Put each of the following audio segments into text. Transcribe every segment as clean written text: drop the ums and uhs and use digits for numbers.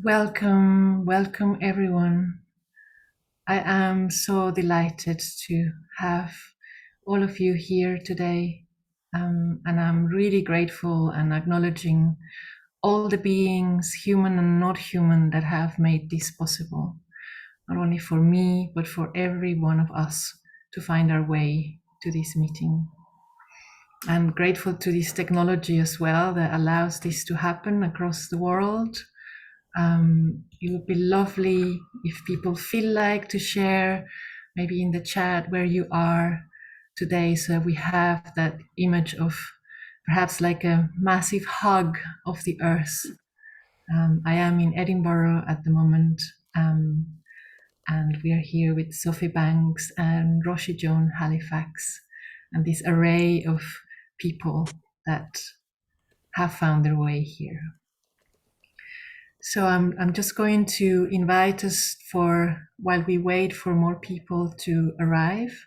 Welcome, welcome everyone. I am so delighted to have all of you here today. And I'm really grateful and acknowledging all the beings, human and not human, that have made this possible. Not only for me, but for every one of us to find our way to this meeting. I'm grateful to this technology as well that allows this to happen across the world. It would be lovely if people feel like to share, maybe in the chat where you are today. So we have that image of perhaps like a massive hug of the earth. I am in Edinburgh at the moment, and we are here with Sophie Banks and Roshi Joan Halifax, and this array of people that have found their way here. So I'm just going to invite us for, while we wait for more people to arrive,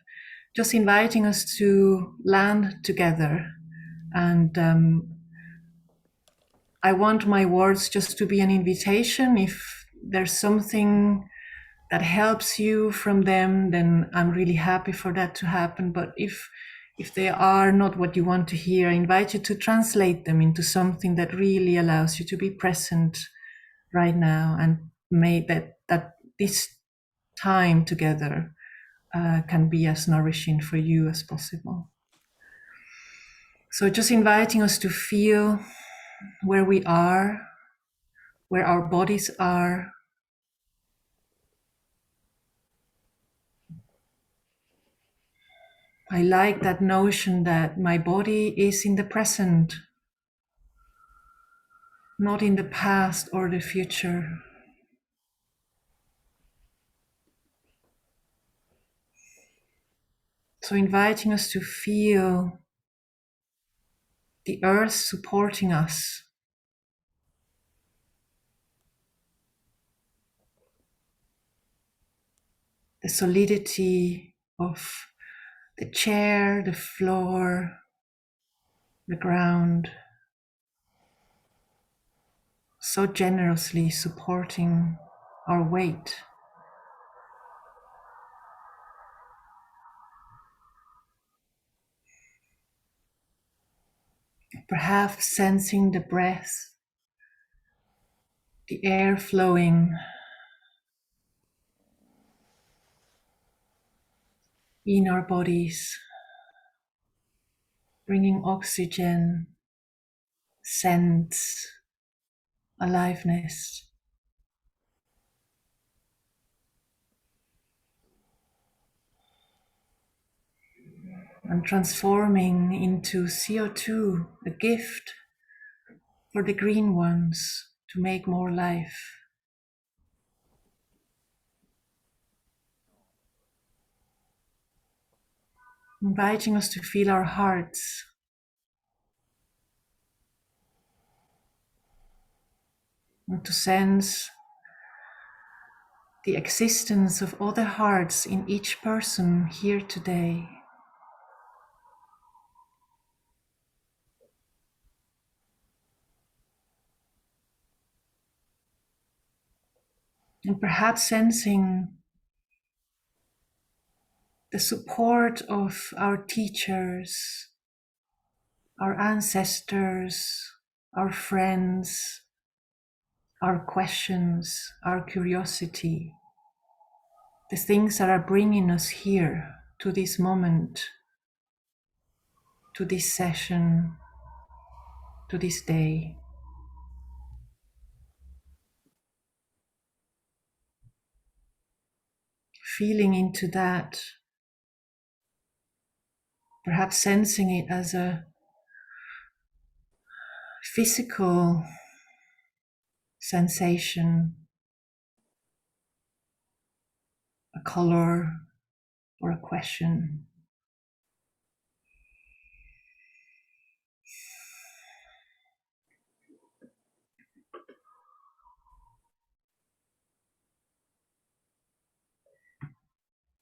just inviting us to land together. And I want my words just to be an invitation. If there's something that helps you from them, then I'm really happy for that to happen. But if they are not what you want to hear, I invite you to translate them into something that really allows you to be present right now, and may that this time together can be as nourishing for you as possible. So just inviting us to feel where we are, where our bodies are. I like that notion that my body is in the present, not in the past or the future. So inviting us to feel the earth supporting us, the solidity of the chair, the floor, the ground, so generously supporting our weight. Perhaps sensing the breath, the air flowing in our bodies, bringing oxygen, scents, aliveness. And transforming into CO2, a gift for the green ones to make more life. Inviting us to feel our hearts, and to sense the existence of other hearts in each person here today. And perhaps sensing the support of our teachers, our ancestors, our friends, our questions, our curiosity, the things that are bringing us here to this moment, to this session, to this day. Feeling into that, perhaps sensing it as a physical sensation, a color, or a question.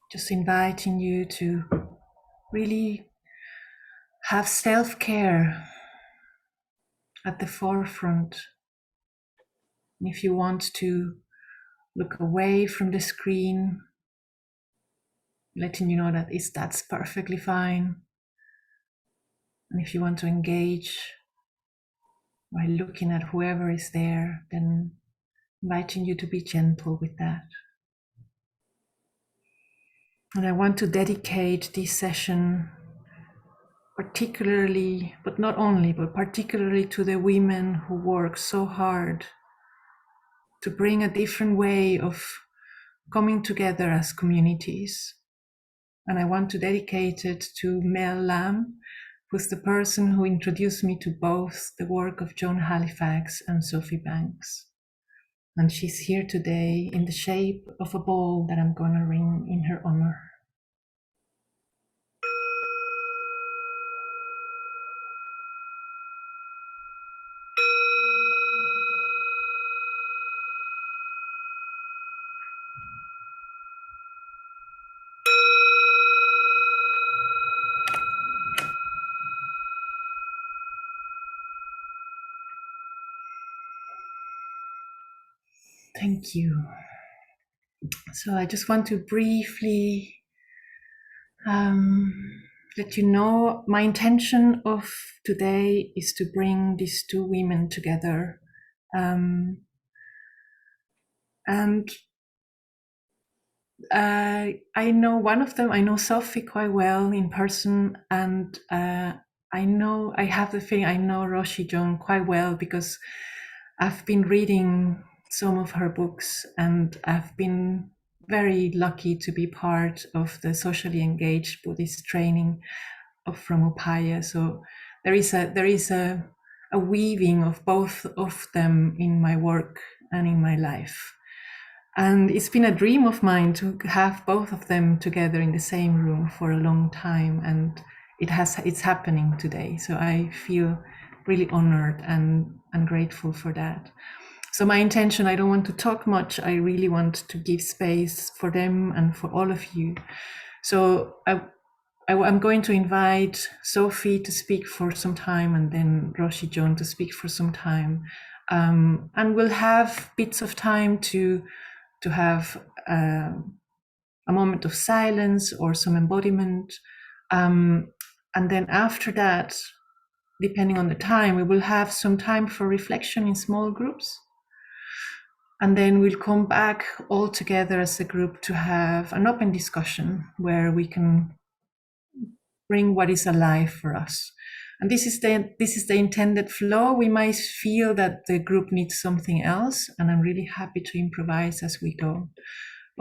Just inviting you to really have self-care at the forefront, If you want to look away from the screen, letting you know that that's perfectly fine. And if you want to engage by looking at whoever is there, then inviting you to be gentle with that. And I want to dedicate this session particularly, but not only, but particularly to the women who work so hard to bring a different way of coming together as communities. And I want to dedicate it to Mel Lamb, who's the person who introduced me to both the work of Joan Halifax and Sophy Banks. And she's here today in the shape of a bowl that I'm going to ring in her honor. Thank you. So I just want to briefly let you know my intention of today is to bring these two women together. And I know one of them, I know Sophie quite well in person, and I have the feeling I know Roshi Joan quite well because I've been reading some of her books, and I've been very lucky to be part of the socially engaged Buddhist training from Upaya. So there is a weaving of both of them in my work and in my life. And it's been a dream of mine to have both of them together in the same room for a long time, and it's happening today. So I feel really honored and grateful for that. So my intention, I don't want to talk much. I really want to give space for them and for all of you. So I'm going to invite Sophie to speak for some time, and then Roshi Joan to speak for some time. And we'll have bits of time to have a moment of silence or some embodiment. And then after that, depending on the time, we will have some time for reflection in small groups. And then we'll come back all together as a group to have an open discussion where we can bring what is alive for us. And this is the intended flow. We might feel that the group needs something else, and I'm really happy to improvise as we go.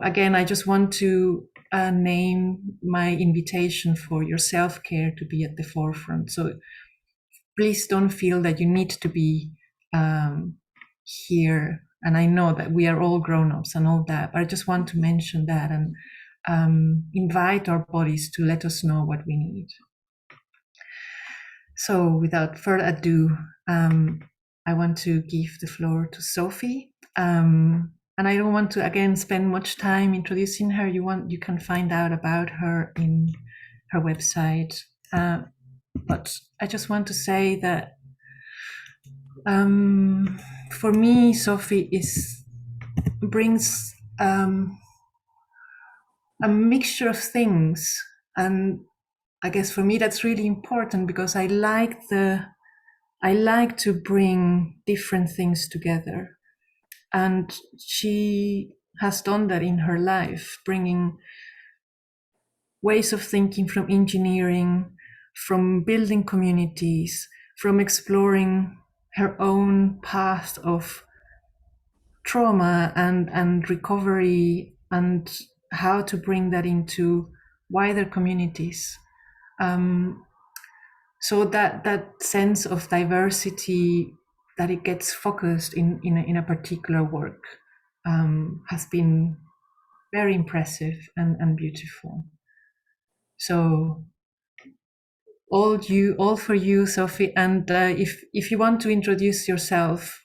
Again, I just want to name my invitation for your self-care to be at the forefront. So please don't feel that you need to be here. And I know that we are all grown-ups and all that, but I just want to mention that and invite our bodies to let us know what we need. So without further ado, I want to give the floor to Sophie. And I don't want to, again, spend much time introducing her. You can find out about her in her website. But I just want to say that for me, Sophie brings a mixture of things. And I guess for me, that's really important because I like to bring different things together. And she has done that in her life, bringing ways of thinking from engineering, from building communities, from exploring her own path of trauma and recovery, and how to bring that into wider communities. So that sense of diversity, that it gets focused in a particular work, has been very impressive and beautiful. So all for you, Sophie. And if you want to introduce yourself,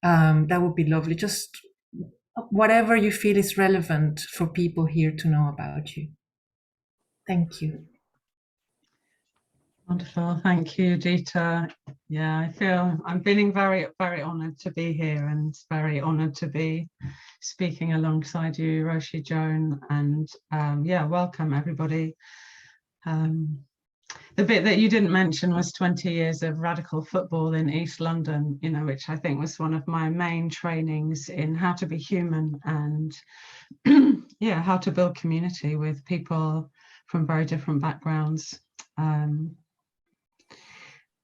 that would be lovely. Just whatever you feel is relevant for people here to know about you. Thank you. Wonderful, thank you, Dita. Yeah, I feel I'm feeling very, very honoured to be here and very honoured to be speaking alongside you, Roshi, Joan, and yeah, welcome everybody. The bit that you didn't mention was 20 years of radical football in East London, you know, which I think was one of my main trainings in how to be human and yeah, how to build community with people from very different backgrounds.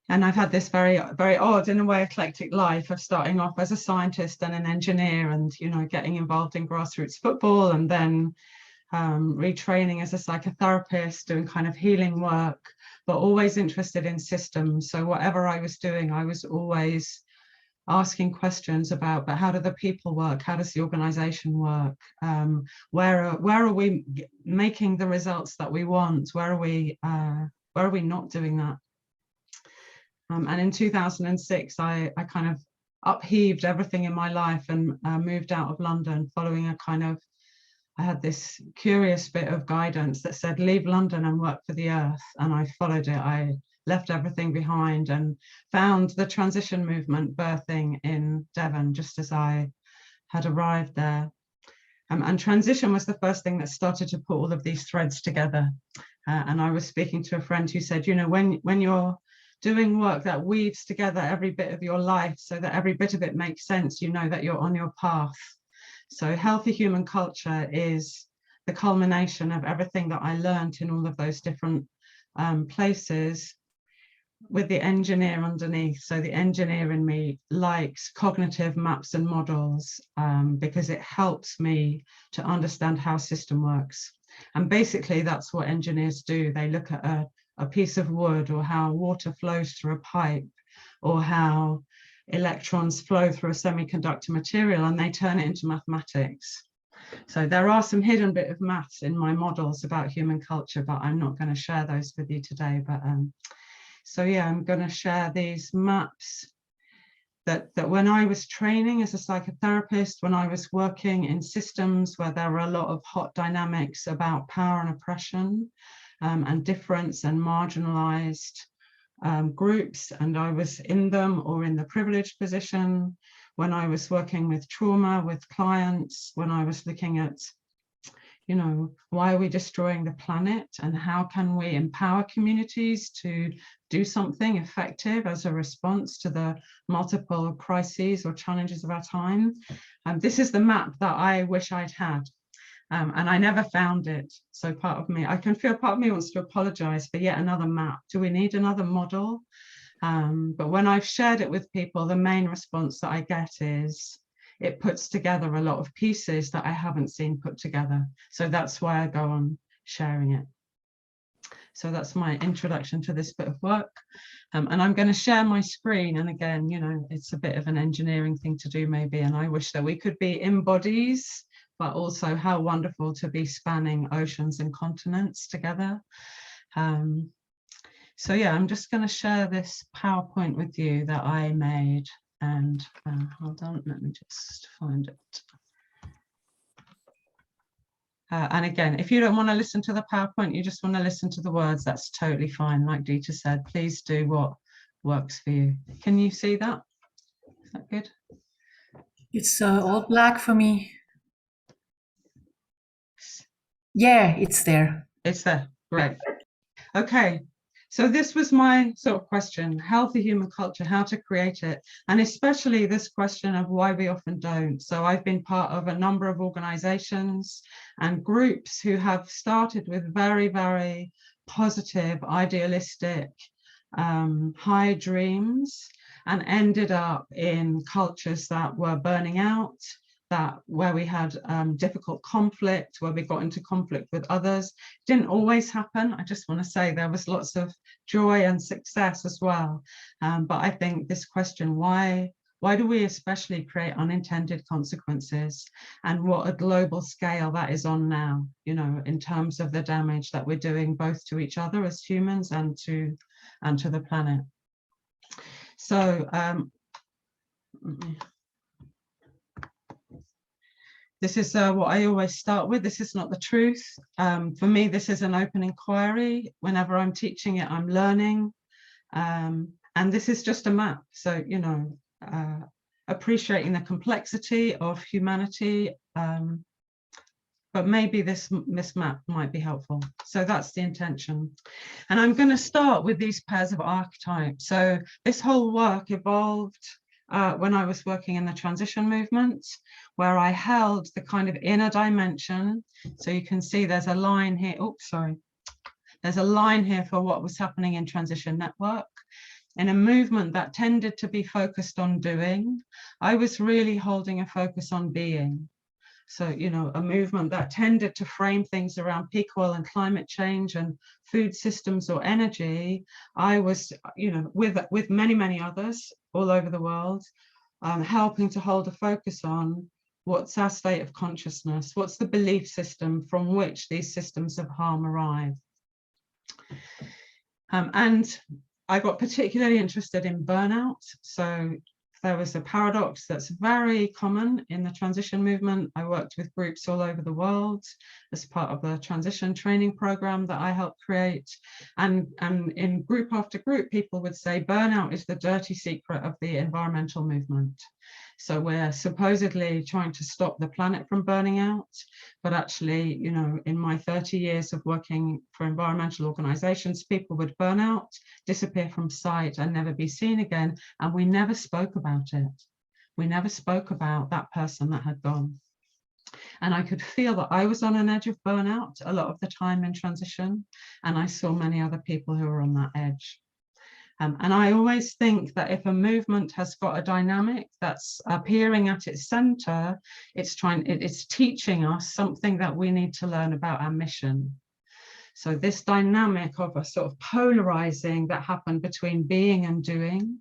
And I've had this very, very odd, in a way, eclectic life of starting off as a scientist and an engineer and, you know, getting involved in grassroots football and then retraining as a psychotherapist, doing kind of healing work, but always interested in systems. So whatever I was doing, I was always asking questions about, but how do the people work? How does the organization work? Where are we making the results that we want? Where are we not doing that? And in 2006, I kind of upheaved everything in my life and moved out of London following a kind of, I had this curious bit of guidance that said, leave London and work for the earth. And I followed it. I left everything behind and found the transition movement birthing in Devon just as I had arrived there. And transition was the first thing that started to put all of these threads together. And I was speaking to a friend who said, you know, when you're doing work that weaves together every bit of your life so that every bit of it makes sense, you know that you're on your path. So healthy human culture is the culmination of everything that I learned in all of those different places with the engineer underneath. So the engineer in me likes cognitive maps and models because it helps me to understand how system works. And basically that's what engineers do. They look at a piece of wood or how water flows through a pipe or how electrons flow through a semiconductor material and they turn it into mathematics. So there are some hidden bit of maths in my models about human culture, but I'm not going to share those with you today. But so yeah, I'm going to share these maps that when I was training as a psychotherapist, when I was working in systems where there were a lot of hot dynamics about power and oppression and difference and marginalized groups, and I was in them or in the privileged position, when I was working with trauma with clients, when I was looking at, you know, why are we destroying the planet and how can we empower communities to do something effective as a response to the multiple crises or challenges of our time. This is the map that I wish I'd had. And I never found it. So part of me, I can feel part of me wants to apologize for yet another map. Do we need another model? But when I've shared it with people, the main response that I get is it puts together a lot of pieces that I haven't seen put together. So that's why I go on sharing it. So that's my introduction to this bit of work. And I'm going to share my screen. And again, you know, it's a bit of an engineering thing to do maybe. And I wish that we could be in bodies, but also how wonderful to be spanning oceans and continents together. So yeah, I'm just going to share this PowerPoint with you that I made. And hold on, let me just find it. And again, if you don't want to listen to the PowerPoint, you just want to listen to the words, that's totally fine. Like Dita said, please do what works for you. Can you see that? Is that good? It's all black for me. Yeah, it's there. It's there, great. Okay, so this was my sort of question, healthy human culture, how to create it, and especially this question of why we often don't. So I've been part of a number of organizations and groups who have started with very, very positive, idealistic, high dreams and ended up in cultures that were burning out, where we had difficult conflict, where we got into conflict with others. It didn't always happen. I just want to say there was lots of joy and success as well. But I think this question, why do we especially create unintended consequences, and what a global scale that is on now, you know, in terms of the damage that we're doing both to each other as humans and to the planet. So this is what I always start with. This is not the truth. For me, this is an open inquiry. Whenever I'm teaching it, I'm learning. And this is just a map. So, you know, appreciating the complexity of humanity, but maybe this map might be helpful. So that's the intention. And I'm going to start with these pairs of archetypes. So this whole work evolved when I was working in the transition movement, where I held the kind of inner dimension. So you can see there's a line here. Oops, sorry. There's a line here for what was happening in Transition Network. In a movement that tended to be focused on doing, I was really holding a focus on being. So, you know, a movement that tended to frame things around peak oil and climate change and food systems or energy. I was, you know, with many, many others all over the world, helping to hold a focus on what's our state of consciousness, what's the belief system from which these systems of harm arrive. And I got particularly interested in burnout. So there was a paradox that's very common in the transition movement. I worked with groups all over the world as part of the transition training program that I helped create. And in group after group, people would say burnout is the dirty secret of the environmental movement. So we're supposedly trying to stop the planet from burning out, but actually, you know, in my 30 years of working for environmental organizations, people would burn out, disappear from sight and never be seen again. And we never spoke about it. We never spoke about that person that had gone. And I could feel that I was on an edge of burnout a lot of the time in transition. And I saw many other people who were on that edge. And I always think that if a movement has got a dynamic that's appearing at its center, it's teaching us something that we need to learn about our mission. So this dynamic of a sort of polarizing that happened between being and doing,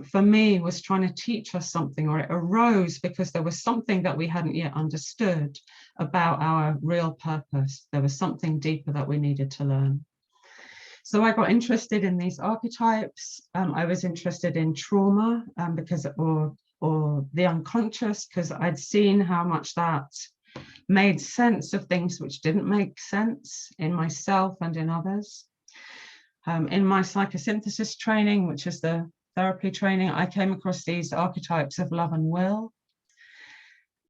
for me, was trying to teach us something, or it arose because there was something that we hadn't yet understood about our real purpose. There was something deeper that we needed to learn. So I got interested in these archetypes. I was interested in trauma or the unconscious, because I'd seen how much that made sense of things which didn't make sense in myself and in others. In my psychosynthesis training, which is the therapy training, I came across these archetypes of love and will.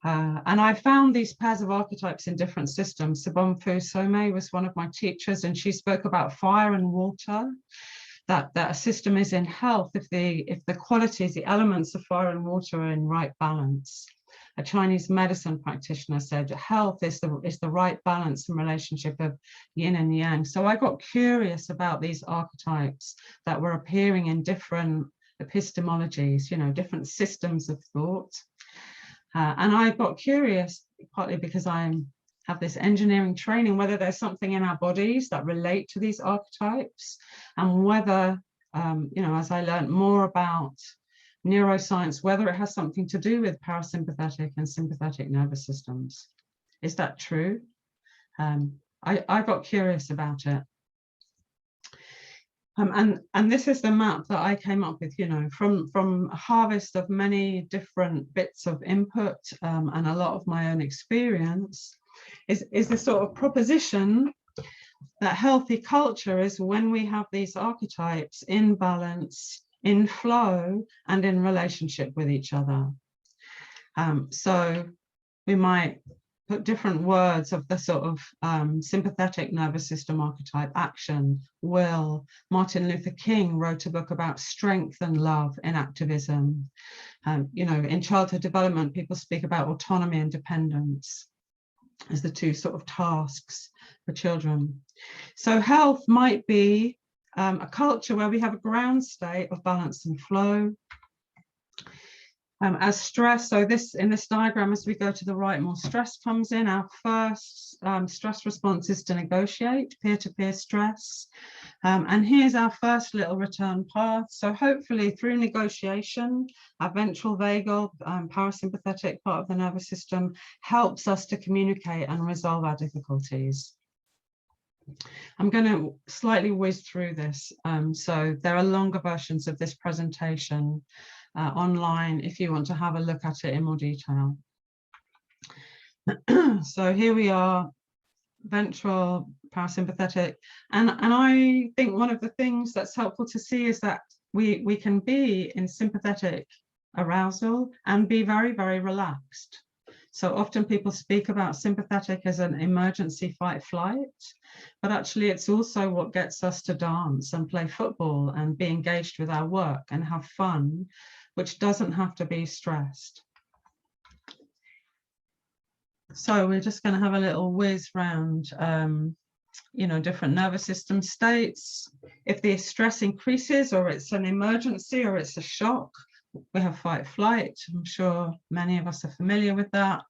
And I found these pairs of archetypes in different systems. Sobonfu Some was one of my teachers, and she spoke about fire and water, that a system is in health if the qualities, the elements of fire and water are in right balance. A Chinese medicine practitioner said health is the right balance and relationship of yin and yang. So I got curious about these archetypes that were appearing in different epistemologies, you know, different systems of thought. And I got curious, partly because I have this engineering training, whether there's something in our bodies that relate to these archetypes, and whether, you know, as I learned more about neuroscience, whether it has something to do with parasympathetic and sympathetic nervous systems. Is that true? I got curious about it. And this is the map that I came up with, you know, from a harvest of many different bits of input and a lot of my own experience, is the sort of proposition that healthy culture is when we have these archetypes in balance, in flow, and in relationship with each other. So we might put different words of the sort of sympathetic nervous system archetype: action, will. Martin Luther King wrote a book about strength and love in activism. You know, in childhood development, people speak about autonomy and dependence as the two sort of tasks for children. So health might be a culture where we have a ground state of balance and flow. As stress, so in this diagram, as we go to the right, more stress comes in. Our first stress response is to negotiate, peer-to-peer stress. And here's our first little return path. So hopefully through negotiation, our ventral vagal, parasympathetic part of the nervous system helps us to communicate and resolve our difficulties. I'm going to slightly whiz through this. So there are longer versions of this presentation online if you want to have a look at it in more detail. So here we are, ventral parasympathetic. And I think one of the things that's helpful to see is that we can be in sympathetic arousal and be very, very relaxed. So often people speak about sympathetic as an emergency fight flight, but actually it's also what gets us to dance and play football and be engaged with our work and have fun, which doesn't have to be stressed. So we're just going to have a little whiz round, you know, different nervous system states. If the stress increases, or it's an emergency, or it's a shock, we have fight flight. I'm sure many of us are familiar with that.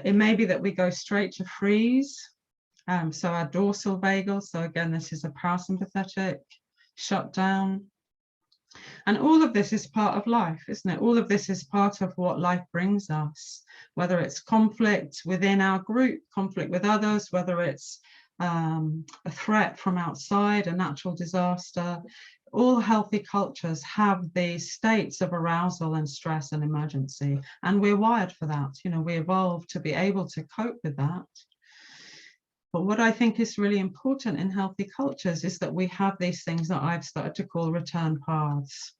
It may be that we go straight to freeze. So our dorsal vagal, so again, this is a parasympathetic shutdown. And all of this is part of life, isn't it? All of this is part of what life brings us, whether it's conflict within our group, conflict with others, whether it's a threat from outside, a natural disaster. All healthy cultures have these states of arousal and stress and emergency, and we're wired for that. You know, we evolved to be able to cope with that. But what I think is really important in healthy cultures is that we have these things that I've started to call return paths.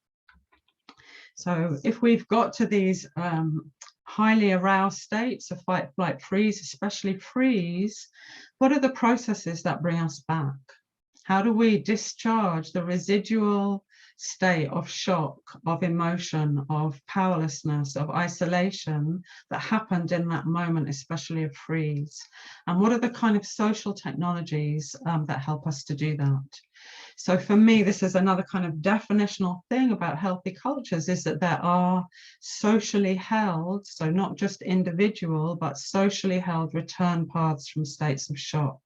So if we've got to these highly aroused states of fight, flight, freeze, especially freeze, what are the processes that bring us back? How do we discharge the residual state of shock, of emotion, of powerlessness, of isolation that happened in that moment, especially of freeze? And what are the kind of social technologies that help us to do that? So for me, this is another kind of definitional thing about healthy cultures, is that there are socially held, so not just individual, but socially held return paths from states of shock.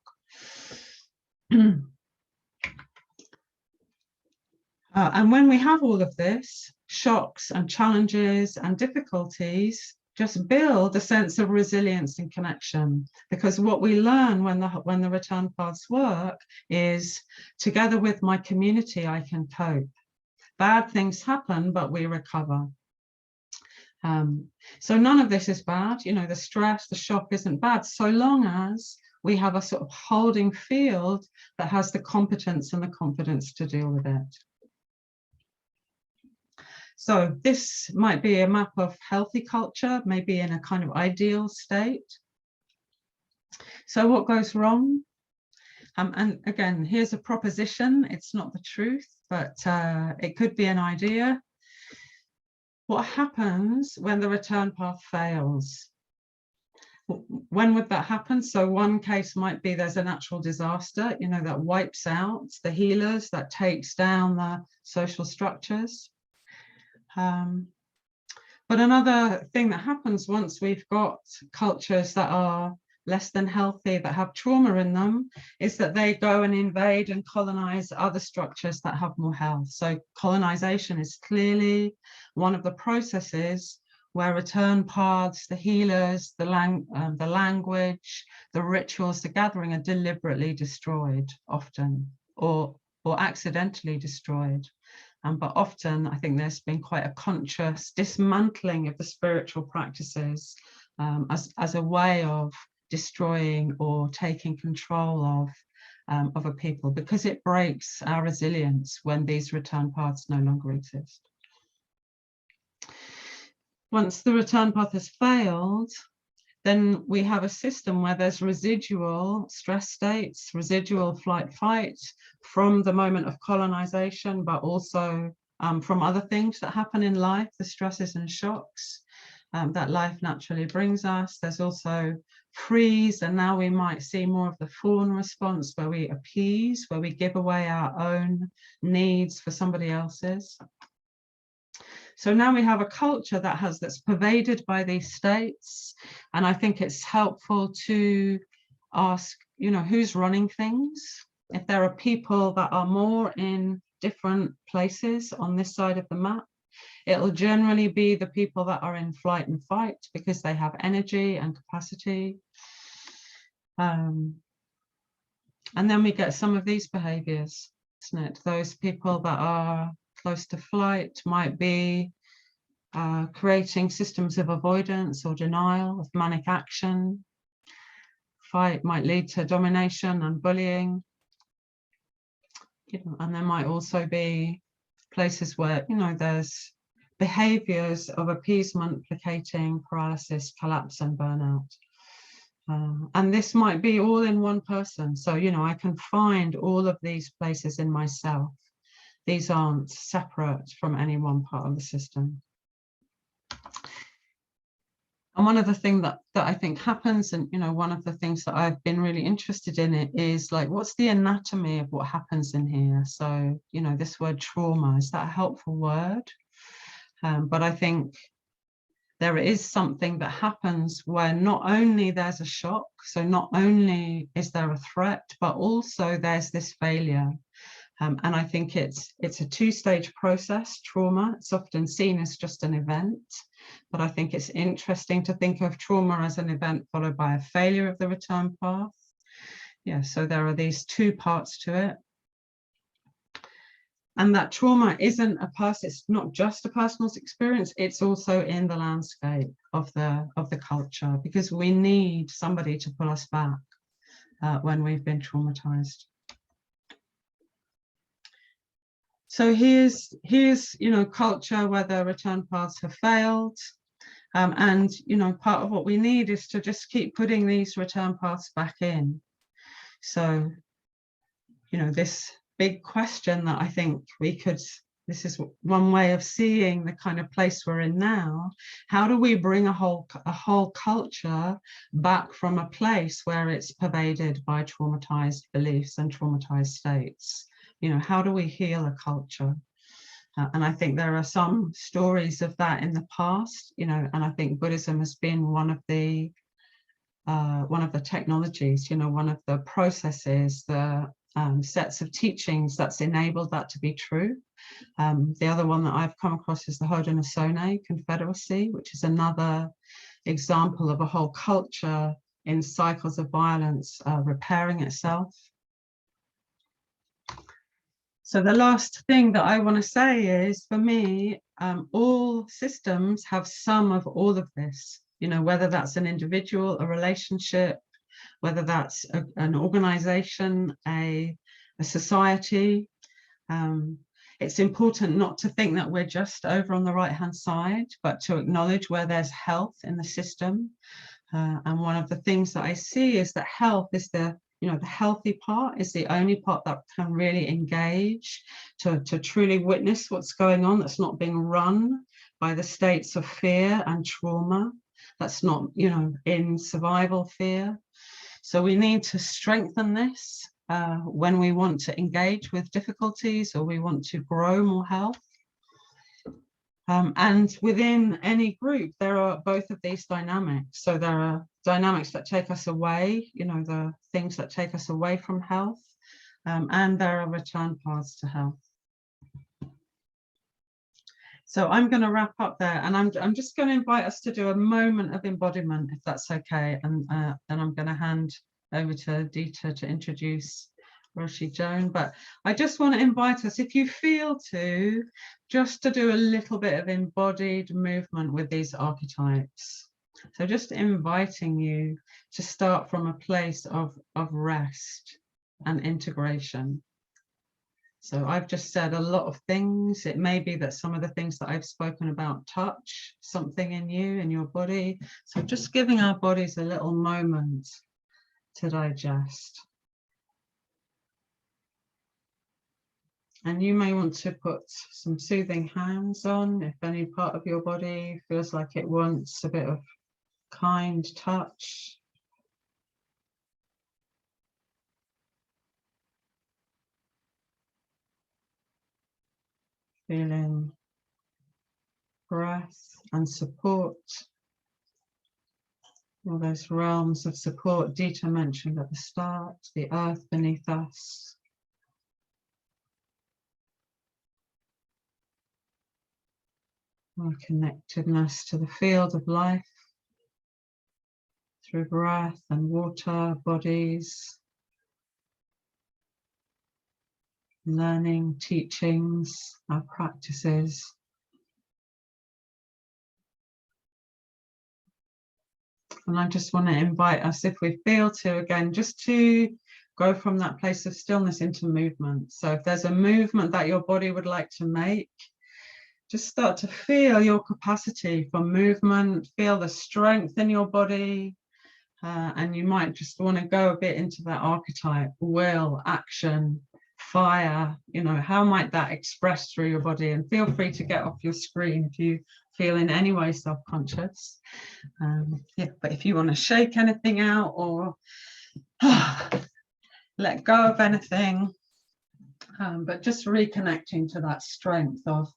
And when we have all of this, shocks and challenges and difficulties just build a sense of resilience and connection, because what we learn when the return paths work is, together with my community, I can cope. Bad things happen, but we recover. So none of this is bad. You know, the stress, the shock isn't bad, so long as we have a sort of holding field that has the competence and the confidence to deal with it. So this might be a map of healthy culture, maybe in a kind of ideal state. So what goes wrong? And again, here's a proposition. It's not the truth, but it could be an idea. What happens when the return path fails? When would that happen? So one case might be there's a natural disaster, you know, that wipes out the healers, that takes down the social structures. But another thing that happens once we've got cultures that are less than healthy, that have trauma in them, is that they go and invade and colonize other structures that have more health. So colonization is clearly one of the processes where return paths, the healers, the language, the rituals, the gathering are deliberately destroyed often, or accidentally destroyed. But often I think there's been quite a conscious dismantling of the spiritual practices as a way of destroying or taking control of a people, because it breaks our resilience when these return paths no longer exist. Once the return path has failed, then we have a system where there's residual stress states, residual flight fight from the moment of colonization, but also from other things that happen in life, the stresses and shocks that life naturally brings us. There's also freeze, and now we might see more of the fawn response, where we appease, where we give away our own needs for somebody else's. So now we have a culture that's pervaded by these states, and I think it's helpful to ask, you know, who's running things? If there are people that are more in different places on this side of the map, it'll generally be the people that are in flight and fight, because they have energy and capacity. And then we get some of these behaviors, isn't it? Those people that are close to flight might be creating systems of avoidance or denial, of manic action. fight might lead to domination and bullying. And there might also be places where, there's behaviors of appeasement, placating, paralysis, collapse, and burnout. And this might be all in one person. So, I can find all of these places in myself. These aren't separate from any one part of the system. And one of the things that I think happens, and one of the things that I've been really interested in it is like, what's the anatomy of what happens in here? So, this word trauma, is that a helpful word? But I think there is something that happens where not only there's a shock, so not only is there a threat, but also there's this failure. And I think it's a two-stage process, trauma. It's often seen as just an event, but I think it's interesting to think of trauma as an event followed by a failure of the return path. Yeah, so there are these two parts to it. And that trauma isn't it's not just a personal experience, it's also in the landscape of the culture, because we need somebody to pull us back when we've been traumatized. So here's culture where the return paths have failed. And part of what we need is to just keep putting these return paths back in. So, this big question that I think this is one way of seeing the kind of place we're in now. How do we bring a whole culture back from a place where it's pervaded by traumatized beliefs and traumatized states? How do we heal a culture? And I think there are some stories of that in the past, and I think Buddhism has been one of the technologies, one of the processes, the sets of teachings that's enabled that to be true. The other one that I've come across is the Haudenosaunee Confederacy, which is another example of a whole culture in cycles of violence repairing itself. So the last thing that I want to say is, for me, all systems have some of all of this, whether that's an individual, a relationship, whether that's an organization, a society. It's important not to think that we're just over on the right-hand side, but to acknowledge where there's health in the system. And one of the things that I see is that health is the healthy part is the only part that can really engage to truly witness what's going on, that's not being run by the states of fear and trauma, that's not, in survival fear. So we need to strengthen this when we want to engage with difficulties or we want to grow more health. And within any group, there are both of these dynamics. So there are dynamics that take us away, the things that take us away from health, and there are return paths to health. So I'm going to wrap up there, and I'm just going to invite us to do a moment of embodiment, if that's okay, and then I'm going to hand over to Dita to introduce Roshi, Joan, but I just want to invite us, if you feel to, just to do a little bit of embodied movement with these archetypes. So just inviting you to start from a place of rest and integration. So I've just said a lot of things. It may be that some of the things that I've spoken about touch something in you, in your body. So just giving our bodies a little moment to digest. And you may want to put some soothing hands on if any part of your body feels like it wants a bit of kind touch. Feeling breath and support. All those realms of support Dita mentioned at the start, the earth beneath us. Our connectedness to the field of life through breath and water, bodies, learning, teachings, our practices. And I just want to invite us, if we feel to, again, just to go from that place of stillness into movement. So if there's a movement that your body would like to make, just start to feel your capacity for movement, feel the strength in your body. And you might just want to go a bit into that archetype: will, action, fire. You know, how might that express through your body? And feel free to get off your screen if you feel in any way self-conscious. Yeah, but if you want to shake anything out or let go of anything, but just reconnecting to that strength of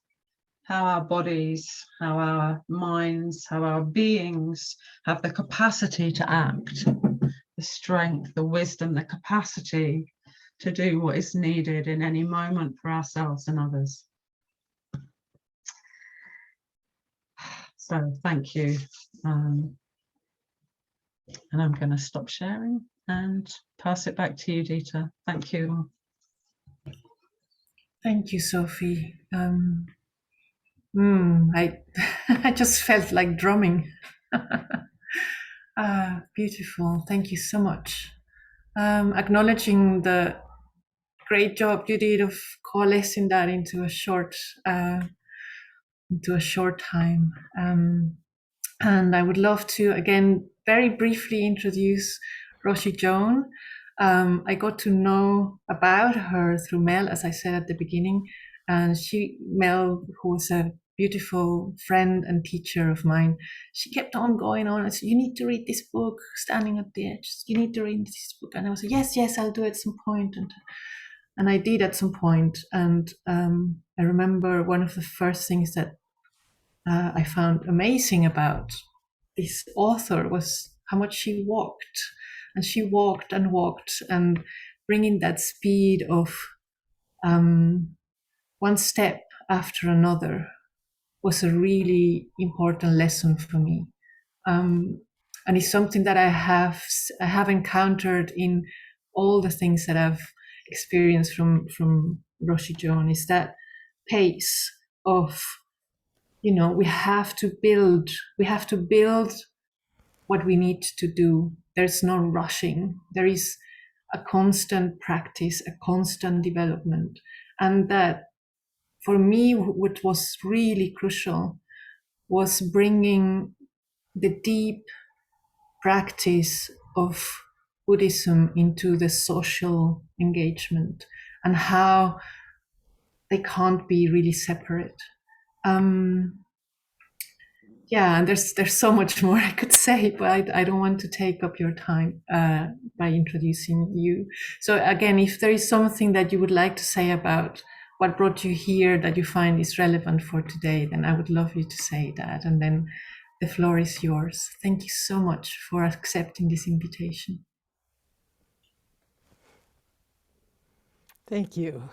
how our bodies, how our minds, how our beings have the capacity to act, the strength, the wisdom, the capacity to do what is needed in any moment for ourselves and others. So thank you. And I'm going to stop sharing and pass it back to you, Dita. Thank you. Thank you, Sophie. I I just felt like drumming. Beautiful. Thank you so much. Acknowledging the great job you did of coalescing that into a short time. And I would love to again very briefly introduce Roshi Joan. I got to know about her through Mel, as I said at the beginning, and Mel, who was a beautiful friend and teacher of mine, she kept on going on and said, "You need to read this book, Standing at the Edge. You need to read this book." And I was like, yes, I'll do it at some point. And I did at some point. And I remember one of the first things that I found amazing about this author was how much she walked. And she walked and walked, and bringing that speed of one step after another was a really important lesson for me. And it's something that I have encountered in all the things that I've experienced from Roshi Joan, is that pace of, we have to build what we need to do. There's no rushing. There is a constant practice, a constant development. And that, for me, what was really crucial was bringing the deep practice of Buddhism into the social engagement, and how they can't be really separate. Yeah, and there's so much more I could say, but I don't want to take up your time by introducing you. So again, if there is something that you would like to say about what brought you here that you find is relevant for today, then I would love you to say that. And then the floor is yours. Thank you so much for accepting this invitation. Thank you.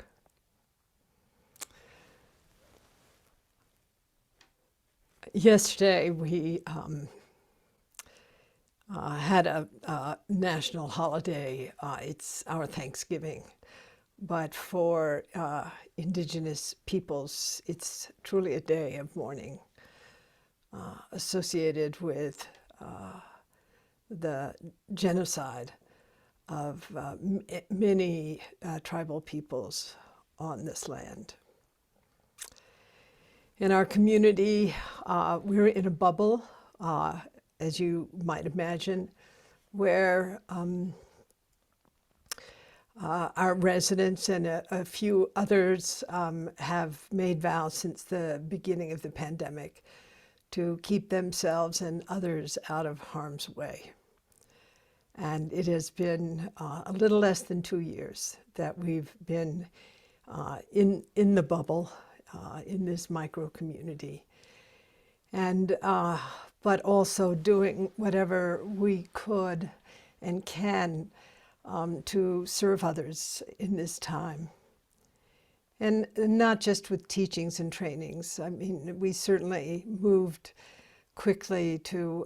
Yesterday, we had a national holiday. It's our Thanksgiving. But for Indigenous peoples, it's truly a day of mourning associated with the genocide of many tribal peoples on this land. In our community, we're in a bubble, as you might imagine, where our residents and a few others have made vows since the beginning of the pandemic to keep themselves and others out of harm's way. And it has been a little less than 2 years that we've been in the bubble, in this micro community, and but also doing whatever we could and can to serve others in this time. And not just with teachings and trainings. I mean, we certainly moved quickly to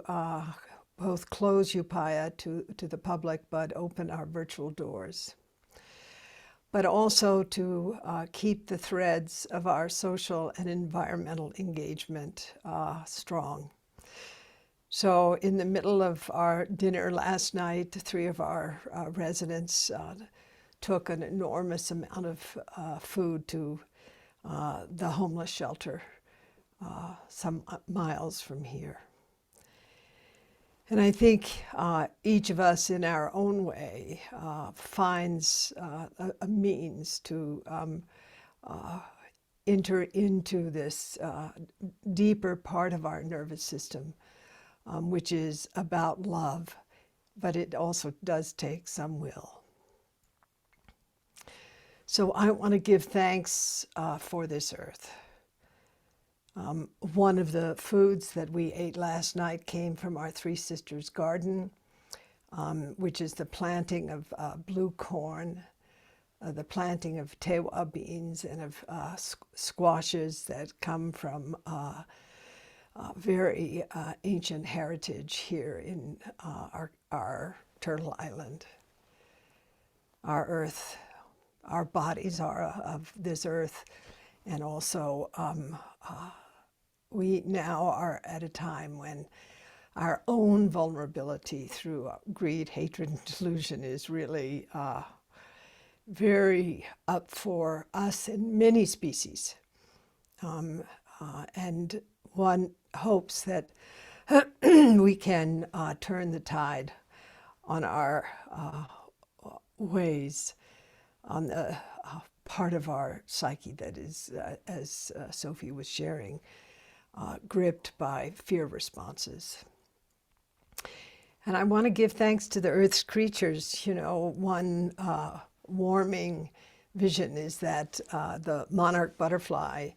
both close Upaya to the public, but open our virtual doors. But also to keep the threads of our social and environmental engagement strong. So in the middle of our dinner last night, three of our residents took an enormous amount of food to the homeless shelter some miles from here. And I think each of us in our own way finds a means to enter into this deeper part of our nervous system, which is about love, but it also does take some will. So I want to give thanks for this earth. One of the foods that we ate last night came from our Three Sisters garden, which is the planting of blue corn, the planting of tewa beans and of squashes that come from very ancient heritage here in our Turtle Island. Our earth, our bodies are of this earth, and also we now are at a time when our own vulnerability through greed, hatred, and delusion is really very up for us and many species. And one hopes that we can turn the tide on our ways, on the part of our psyche that is, as Sophie was sharing, gripped by fear responses. And I want to give thanks to the Earth's creatures. You know, one warming vision is that the monarch butterfly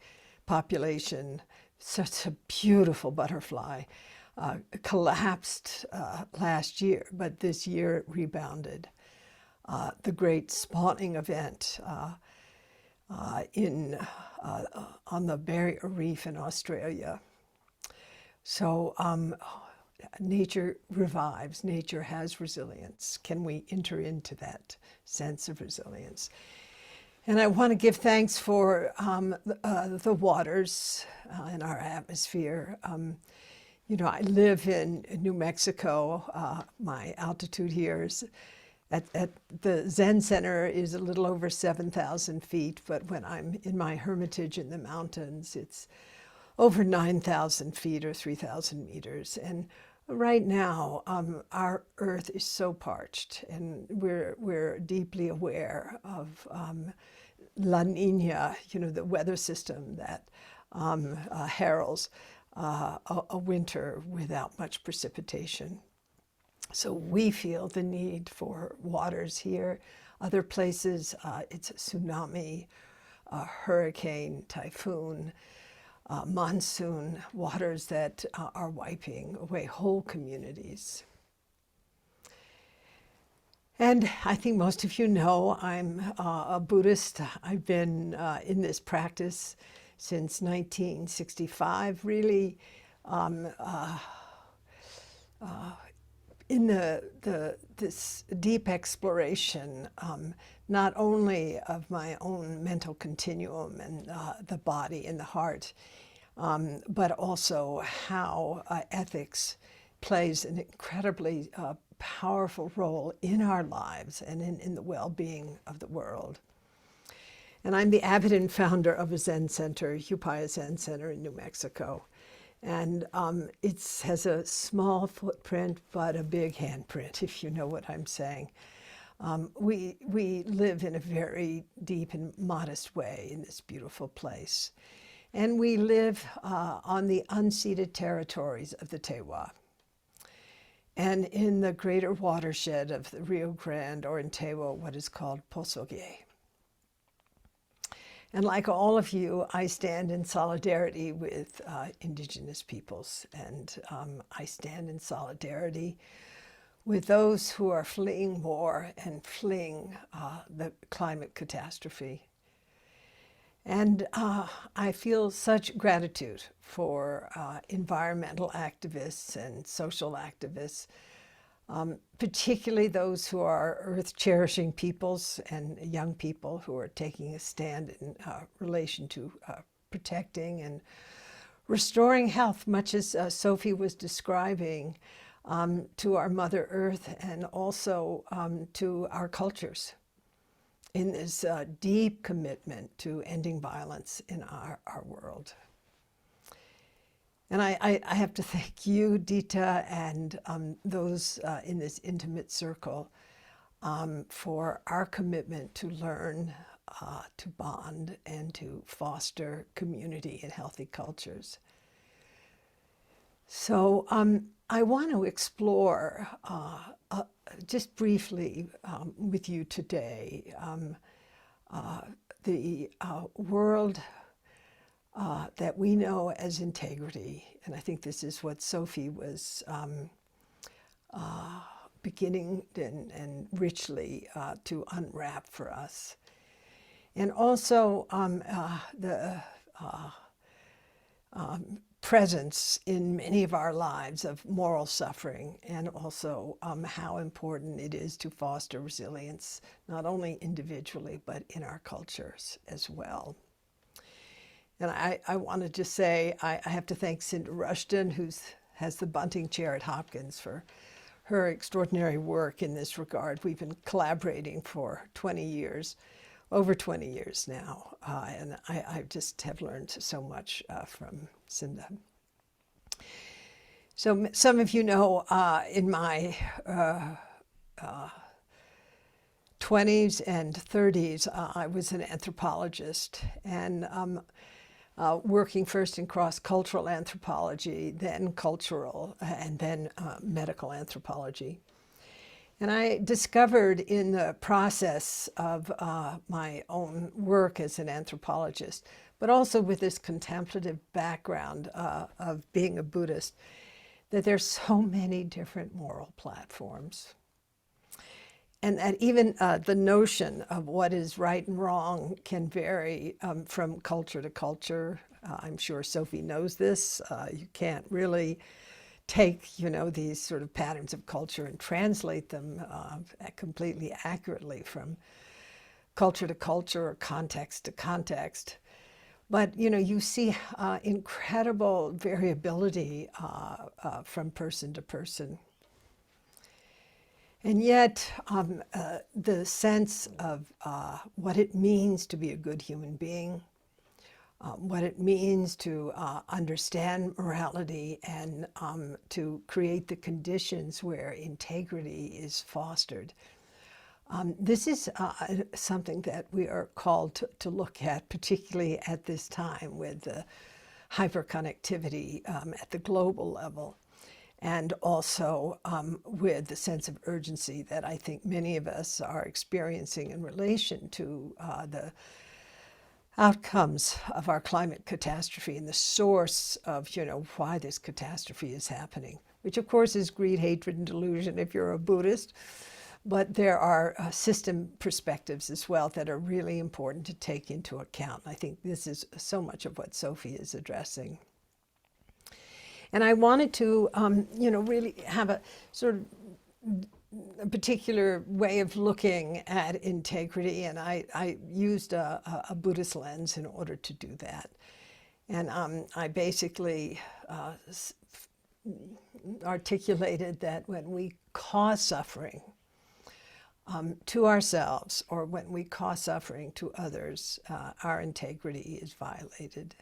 population, such a beautiful butterfly, collapsed last year, but this year it rebounded. The great spawning event on the Barrier Reef in Australia. So nature revives, nature has resilience. Can we enter into that sense of resilience? And I want to give thanks for the waters in our atmosphere. You know, I live in New Mexico. My altitude here is at the Zen Center is a little over 7,000 feet, but when I'm in my hermitage in the mountains, it's over 9,000 feet or 3,000 meters. And right now, our earth is so parched, and we're deeply aware of La Nina, you know, the weather system that heralds a winter without much precipitation. So we feel the need for waters here. Other places, it's a tsunami, a hurricane, typhoon, monsoon, waters that are wiping away whole communities. And I think most of you know I'm a Buddhist. I've been in this practice since 1965, really in this deep exploration, not only of my own mental continuum and the body and the heart, but also how ethics plays an incredibly powerful role in our lives and in the well-being of the world. And I'm the abbot and founder of a Zen center, Upaya Zen Center in New Mexico. And it has a small footprint, but a big handprint, if you know what I'm saying. We live in a very deep and modest way in this beautiful place. And we live on the unceded territories of the Tewa, and in the greater watershed of the Rio Grande, or in Tewa, what is called Posogue. And like all of you, I stand in solidarity with Indigenous peoples, and I stand in solidarity with those who are fleeing war and fleeing the climate catastrophe. And I feel such gratitude for environmental activists and social activists, particularly those who are earth-cherishing peoples and young people who are taking a stand in relation to protecting and restoring health, much as Sophie was describing, to our Mother Earth and also to our cultures in this deep commitment to ending violence in our world. And I have to thank you, Dita, and those in this intimate circle for our commitment to learn, to bond, and to foster community and healthy cultures. So I want to explore just briefly with you today the world that we know as integrity. And I think this is what Sophie was beginning and richly to unwrap for us. And also the presence in many of our lives of moral suffering, and also how important it is to foster resilience, not only individually, but in our cultures as well. And I want to just say, I have to thank Cinda Rushton, who has the Bunting Chair at Hopkins, for her extraordinary work in this regard. We've been collaborating for 20 years, over 20 years now, and I just have learned so much from Cinda. So some of you know, in my 20s and 30s, I was an anthropologist, and working first in cross-cultural anthropology, then cultural, and then medical anthropology. And I discovered in the process of my own work as an anthropologist, but also with this contemplative background of being a Buddhist, that there's so many different moral platforms. And that even the notion of what is right and wrong can vary from culture to culture. I'm sure Sophie knows this. You can't really take, these sort of patterns of culture and translate them completely accurately from culture to culture or context to context. But, you see incredible variability from person to person. And yet, the sense of what it means to be a good human being, what it means to understand morality and to create the conditions where integrity is fostered. This is something that we are called to look at, particularly at this time with the hyperconnectivity at the global level. And also with the sense of urgency that I think many of us are experiencing in relation to the outcomes of our climate catastrophe and the source of, why this catastrophe is happening, which of course is greed, hatred, and delusion if you're a Buddhist. But there are system perspectives as well that are really important to take into account. I think this is so much of what Sophie is addressing. And I wanted to, really have a sort of a particular way of looking at integrity, and I used a Buddhist lens in order to do that. And I basically articulated that when we cause suffering to ourselves, or when we cause suffering to others, our integrity is violated.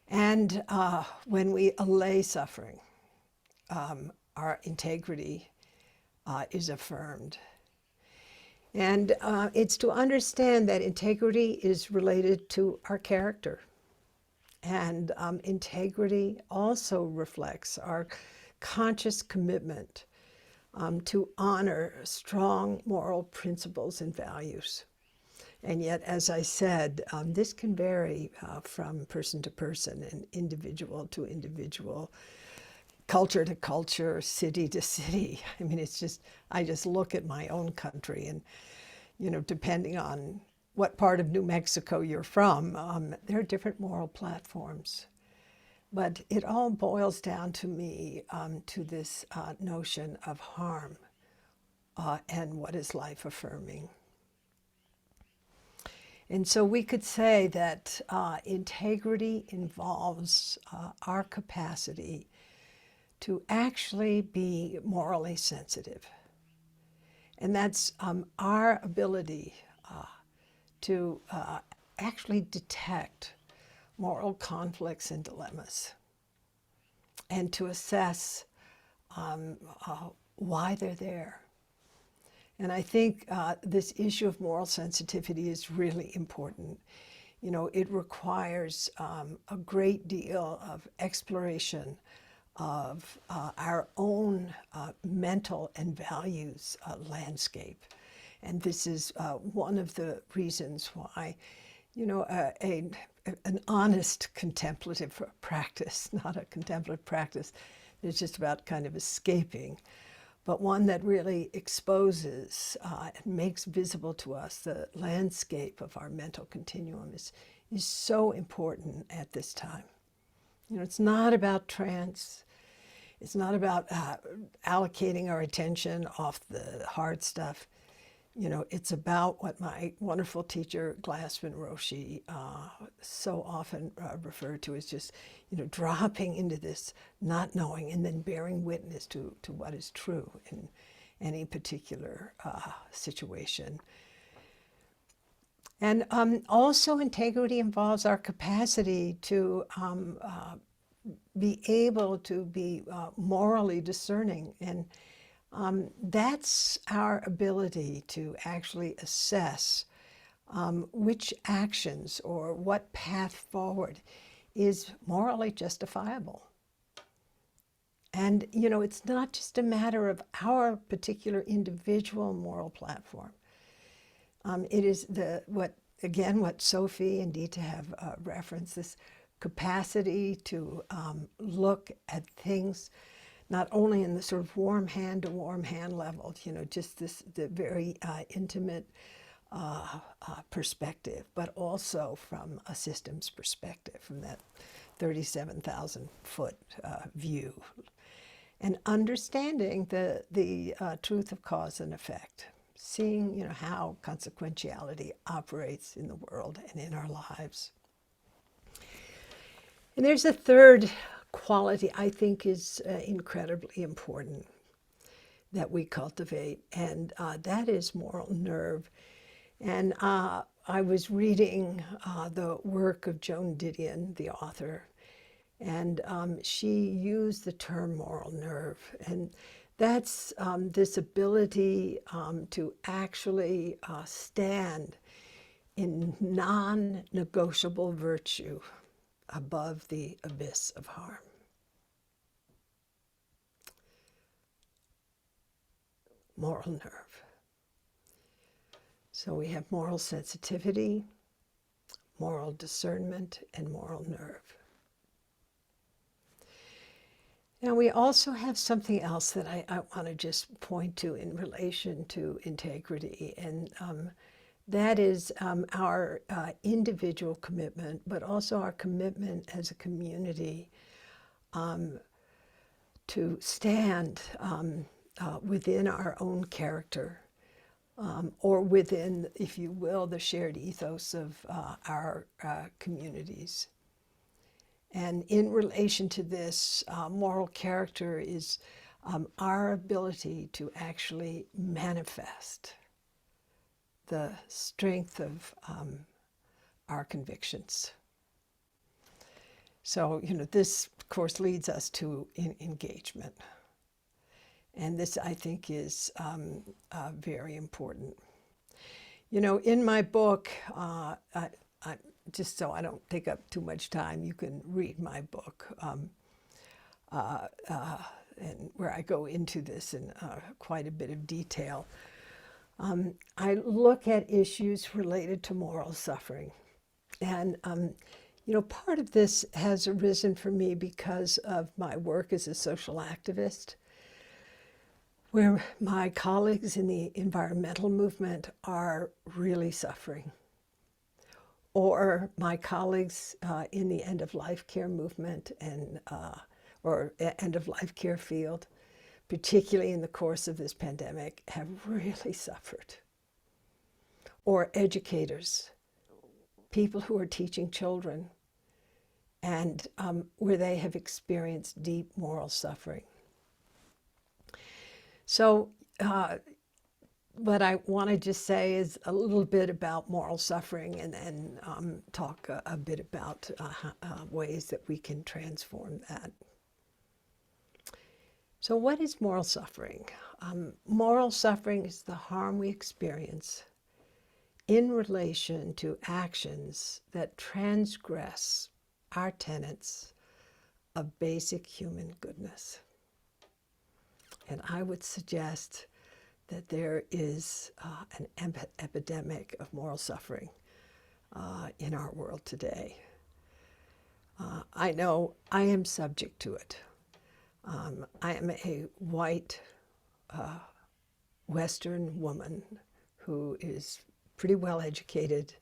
And when we allay suffering, our integrity is affirmed. And it's to understand that integrity is related to our character. And integrity also reflects our conscious commitment to honor strong moral principles and values. And yet, as I said, this can vary from person to person and individual to individual, culture to culture, city to city. I mean, I just look at my own country and, depending on what part of New Mexico you're from, there are different moral platforms. But it all boils down to me to this notion of harm and what is life affirming. And so we could say that integrity involves our capacity to actually be morally sensitive. And that's our ability to actually detect moral conflicts and dilemmas, and to assess why they're there. And I think this issue of moral sensitivity is really important. You know, it requires a great deal of exploration of our own mental and values landscape. And this is one of the reasons why, you know, an honest contemplative practice, not a contemplative practice that's just about kind of escaping, but one that really exposes and makes visible to us the landscape of our mental continuum is so important at this time. You know, it's not about trance. It's not about allocating our attention off the hard stuff. You know, it's about what my wonderful teacher, Glassman Roshi, so often referred to as just, you know, dropping into this not knowing and then bearing witness to what is true in any particular situation. And also integrity involves our capacity to be able to be morally discerning, and that's our ability to actually assess which actions or what path forward is morally justifiable. And, you know, it's not just a matter of our particular individual moral platform. It is what Sophie and Dita have referenced, this capacity to look at things not only in the sort of warm hand to warm hand level, you know, just the very intimate perspective, but also from a systems perspective, from that 37,000 foot view, and understanding the truth of cause and effect, seeing, you know, how consequentiality operates in the world and in our lives. And there's a third quality I think is incredibly important that we cultivate, and that is moral nerve. And I was reading the work of Joan Didion, the author, and she used the term moral nerve, and that's this ability to actually stand in non-negotiable virtue above the abyss of harm. Moral nerve. So we have moral sensitivity, moral discernment, and moral nerve. Now we also have something else that I want to just point to in relation to integrity, and that is our individual commitment, but also our commitment as a community to stand within our own character, or within, if you will, the shared ethos of our communities. And in relation to this, moral character is our ability to actually manifest the strength of our convictions. So, you know, this, of course, leads us to engagement. And this, I think, is very important. You know, in my book, just so I don't take up too much time, you can read my book, and where I go into this in quite a bit of detail. I look at issues related to moral suffering. And, you know, part of this has arisen for me because of my work as a social activist, where my colleagues in the environmental movement are really suffering, or my colleagues in the end-of-life care movement and or end-of-life care field, particularly in the course of this pandemic, have really suffered. Or educators people who are teaching children and where they have experienced deep moral suffering. So what I want to just say is a little bit about moral suffering, and then talk a bit about ways that we can transform that. So what is moral suffering? Moral suffering is the harm we experience in relation to actions that transgress our tenets of basic human goodness. And I would suggest that there is an epidemic of moral suffering in our world today. I know I am subject to it. I am a white Western woman who is pretty well educated.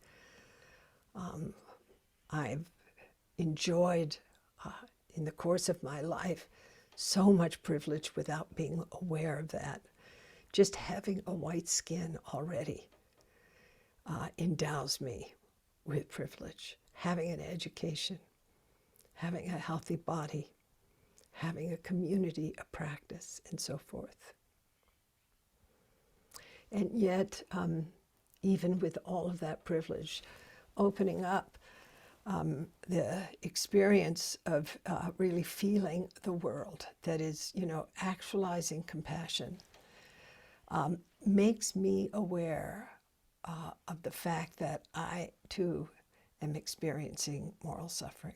I've enjoyed in the course of my life so much privilege without being aware of that. Just having a white skin already endows me with privilege. Having an education, having a healthy body, having a community, a practice, and so forth. And yet, even with all of that privilege, opening up the experience of really feeling the world, that is, actualizing compassion, makes me aware of the fact that I, too, am experiencing moral suffering.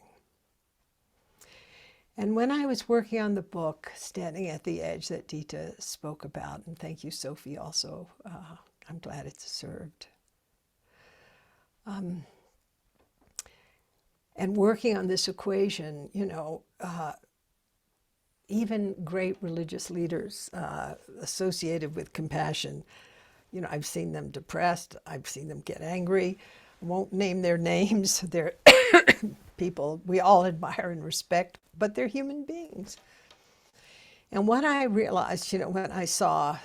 And when I was working on the book, Standing at the Edge, that Dita spoke about, and thank you, Sophie, also, I'm glad it's served. And working on this equation, even great religious leaders associated with compassion, I've seen them depressed, I've seen them get angry. I won't name their names. They're people we all admire and respect, but they're human beings. And what I realized, when I saw,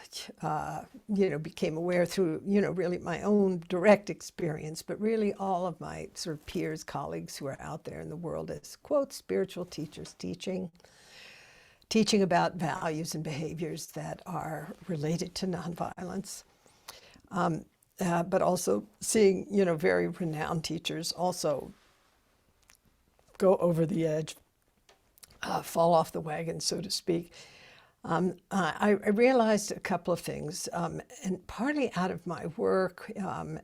became aware through, really my own direct experience, but really all of my sort of peers, colleagues who are out there in the world as, quote, spiritual teachers teaching about values and behaviors that are related to nonviolence. But also seeing, very renowned teachers also go over the edge, fall off the wagon, so to speak. I realized a couple of things, and partly out of my work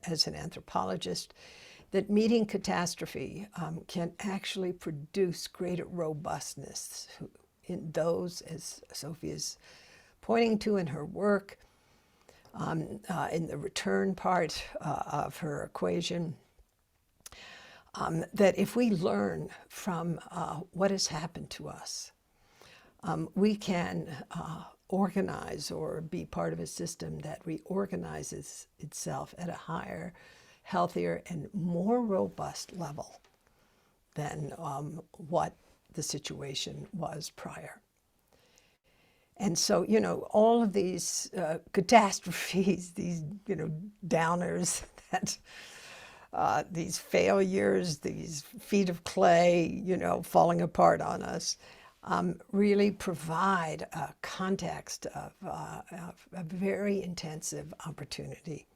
as an anthropologist, that meeting catastrophe can actually produce greater robustness in those, as Sophie is pointing to in her work, in the return part of her equation, that if we learn from what has happened to us, we can organize or be part of a system that reorganizes itself at a higher, healthier, and more robust level than what the situation was prior. And so, all of these catastrophes, these, downers, that these failures, these feet of clay, falling apart on us, really provide a context of a very intensive opportunity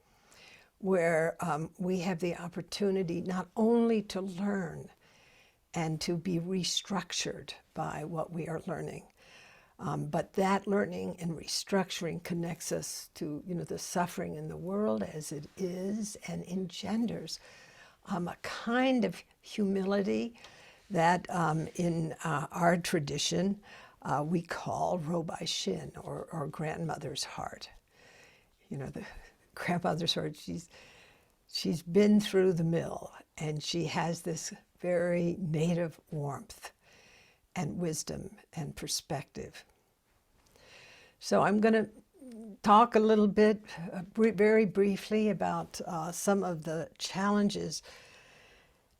where we have the opportunity not only to learn and to be restructured by what we are learning, but that learning and restructuring connects us to, the suffering in the world as it is, and engenders a kind of humility that in our tradition we call Robai Shin, or grandmother's heart. The grandmother's heart, she's been through the mill, and she has this very native warmth and wisdom and perspective. So I'm going to talk a little bit, very briefly, about some of the challenges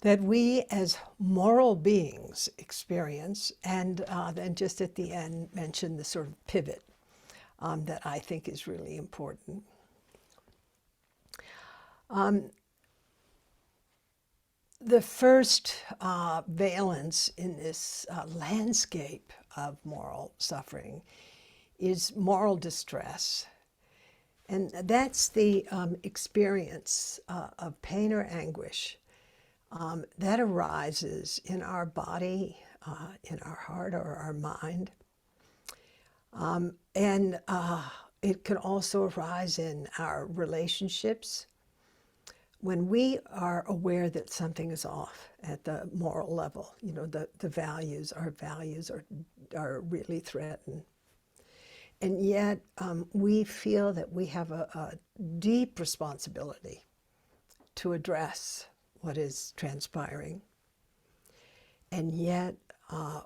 that we as moral beings experience, and then just at the end mention the sort of pivot that I think is really important. The first valence in this landscape of moral suffering is moral distress. And that's the experience of pain or anguish that arises in our body, in our heart or our mind. And it can also arise in our relationships. When we are aware that something is off at the moral level, you know, the values, our values are really threatened. And yet we feel that we have a deep responsibility to address what is transpiring. And yet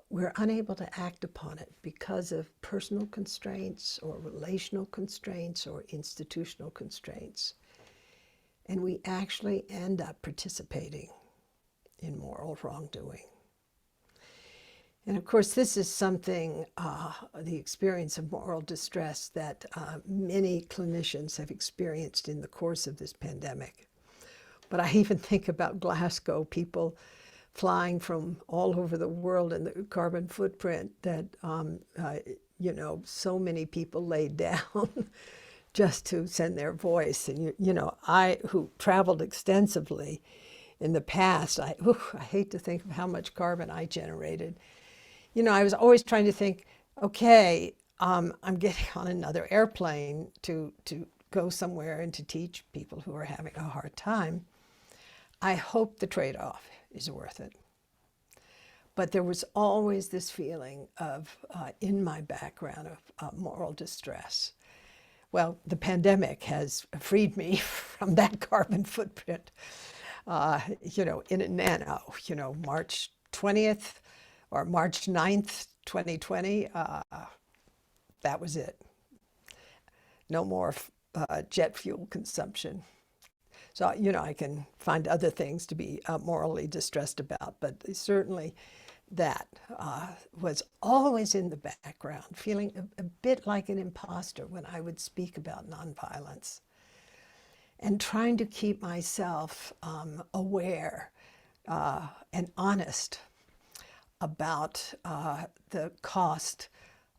we're unable to act upon it because of personal constraints or relational constraints or institutional constraints. And we actually end up participating in moral wrongdoing. And of course, this is something, the experience of moral distress that many clinicians have experienced in the course of this pandemic. But I even think about Glasgow, people flying from all over the world and the carbon footprint that, you know, so many people laid down just to send their voice. And, you know, I, who traveled extensively in the past, I hate to think of how much carbon I generated. You know, I was always trying to think, okay, I'm getting on another airplane to go somewhere and to teach people who are having a hard time. I hope the trade-off is worth it. But there was always this feeling of, in my background, of moral distress. Well, the pandemic has freed me from that carbon footprint, you know, in a nano. You know, March 20th or March 9th, 2020, that was it. No more jet fuel consumption. So, you know, I can find other things to be morally distressed about, but certainly that was always in the background, feeling a bit like an imposter when I would speak about nonviolence, and trying to keep myself aware and honest about the cost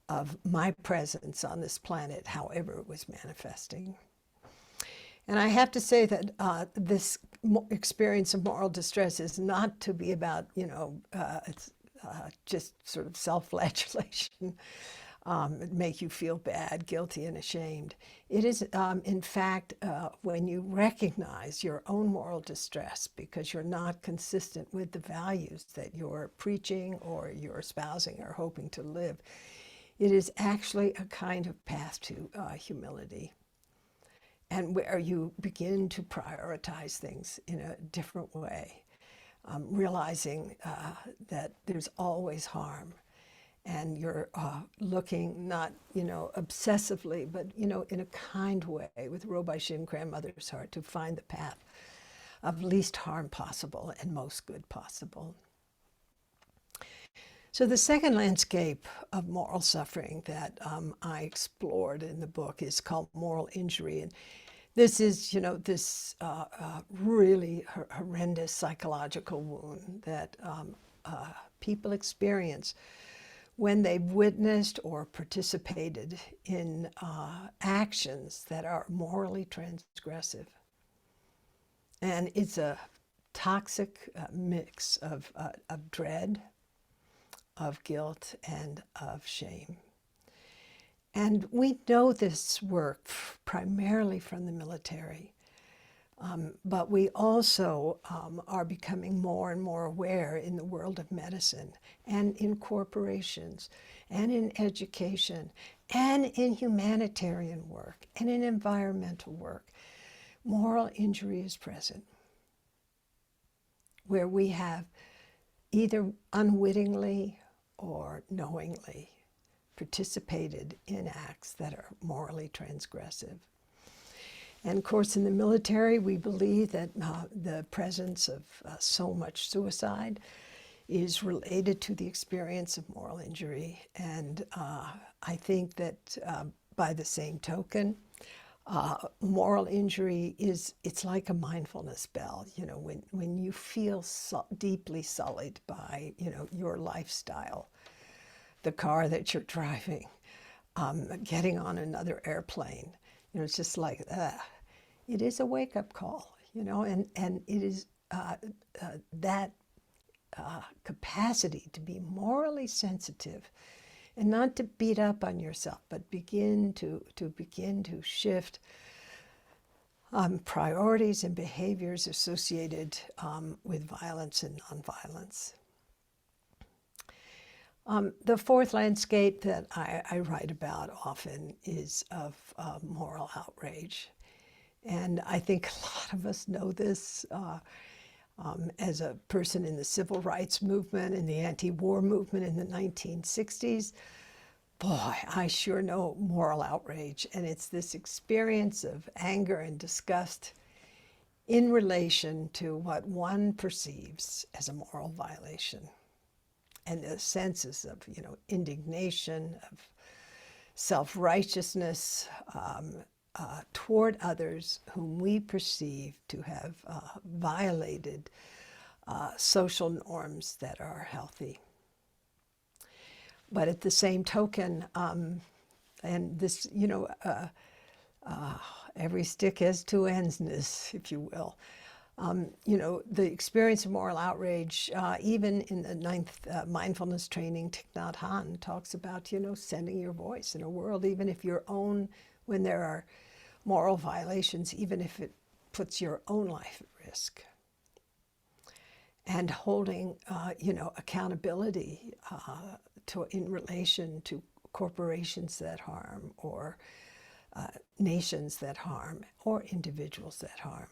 of my presence on this planet, however it was manifesting. And I have to say that this experience of moral distress is not to be about, you know, just sort of self-flagellation, make you feel bad, guilty, and ashamed. It is, in fact, when you recognize your own moral distress because you're not consistent with the values that you're preaching or you're espousing or hoping to live, it is actually a kind of path to humility, and where you begin to prioritize things in a different way, realizing that there's always harm, and you're looking not, you know, obsessively, but, you know, in a kind way with Robai Shin Grandmother's heart to find the path of least harm possible and most good possible. So the second landscape of moral suffering that I explored in the book is called moral injury. And this is, you know, this really horrendous psychological wound that people experience when they've witnessed or participated in actions that are morally transgressive. And it's a toxic mix of dread, of guilt, and of shame. And we know this work primarily from the military, but we also are becoming more and more aware in the world of medicine and in corporations and in education and in humanitarian work and in environmental work. Moral injury is present, where we have either unwittingly or knowingly participated in acts that are morally transgressive. And of course, in the military, we believe that the presence of so much suicide is related to the experience of moral injury. And I think that by the same token, Moral injury it's like a mindfulness bell, when you feel deeply sullied by, your lifestyle, the car that you're driving, getting on another airplane, it's just like, it is a wake-up call, and it is that capacity to be morally sensitive and not to beat up on yourself, but begin to shift priorities and behaviors associated with violence and nonviolence. The fourth landscape that I write about often is of moral outrage. And I think a lot of us know this. As a person in the civil rights movement, in the anti-war movement in the 1960s, boy, I sure know moral outrage. And it's this experience of anger and disgust in relation to what one perceives as a moral violation. And the senses of, indignation, of self-righteousness toward others whom we perceive to have violated social norms that are healthy. But at the same token, and this, every stick has two ends in this, if you will. The experience of moral outrage, even in the 9th mindfulness training, Thich Nhat Hanh talks about, sending your voice in a world, even if your own, when there are moral violations, even if it puts your own life at risk. And holding, accountability in relation to corporations that harm, or nations that harm, or individuals that harm.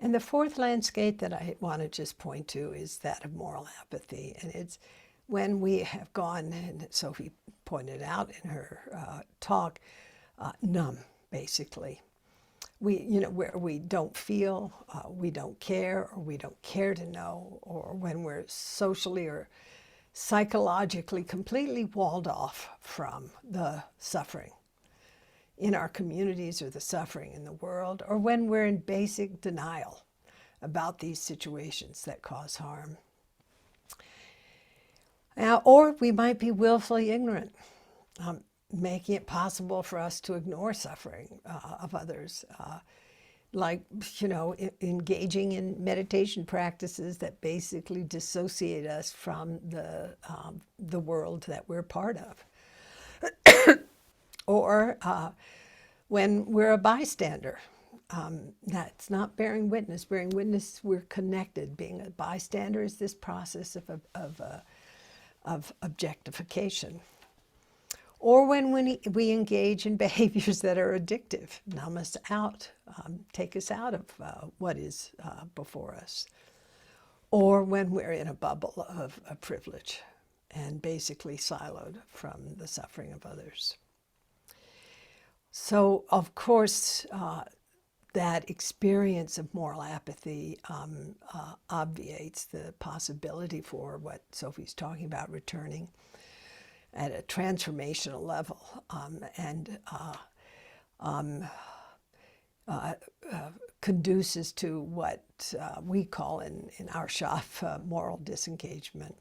And the fourth landscape that I want to just point to is that of moral apathy. And it's when we have gone, and Sophie pointed out in her talk, numb, basically. Where we don't feel, we don't care, or we don't care to know, or when we're socially or psychologically completely walled off from the suffering in our communities or the suffering in the world, or when we're in basic denial about these situations that cause harm. Or we might be willfully ignorant, making it possible for us to ignore suffering of others, like, engaging in meditation practices that basically dissociate us from the world that we're part of. Or when we're a bystander, that's not bearing witness. Bearing witness, we're connected. Being a bystander is this process of objectification. Or when we engage in behaviors that are addictive, numb us out, take us out of what is before us. Or when we're in a bubble of privilege and basically siloed from the suffering of others. So, of course, that experience of moral apathy obviates the possibility for what Sophie's talking about, returning at a transformational level, and conduces to what we call in our shop moral disengagement.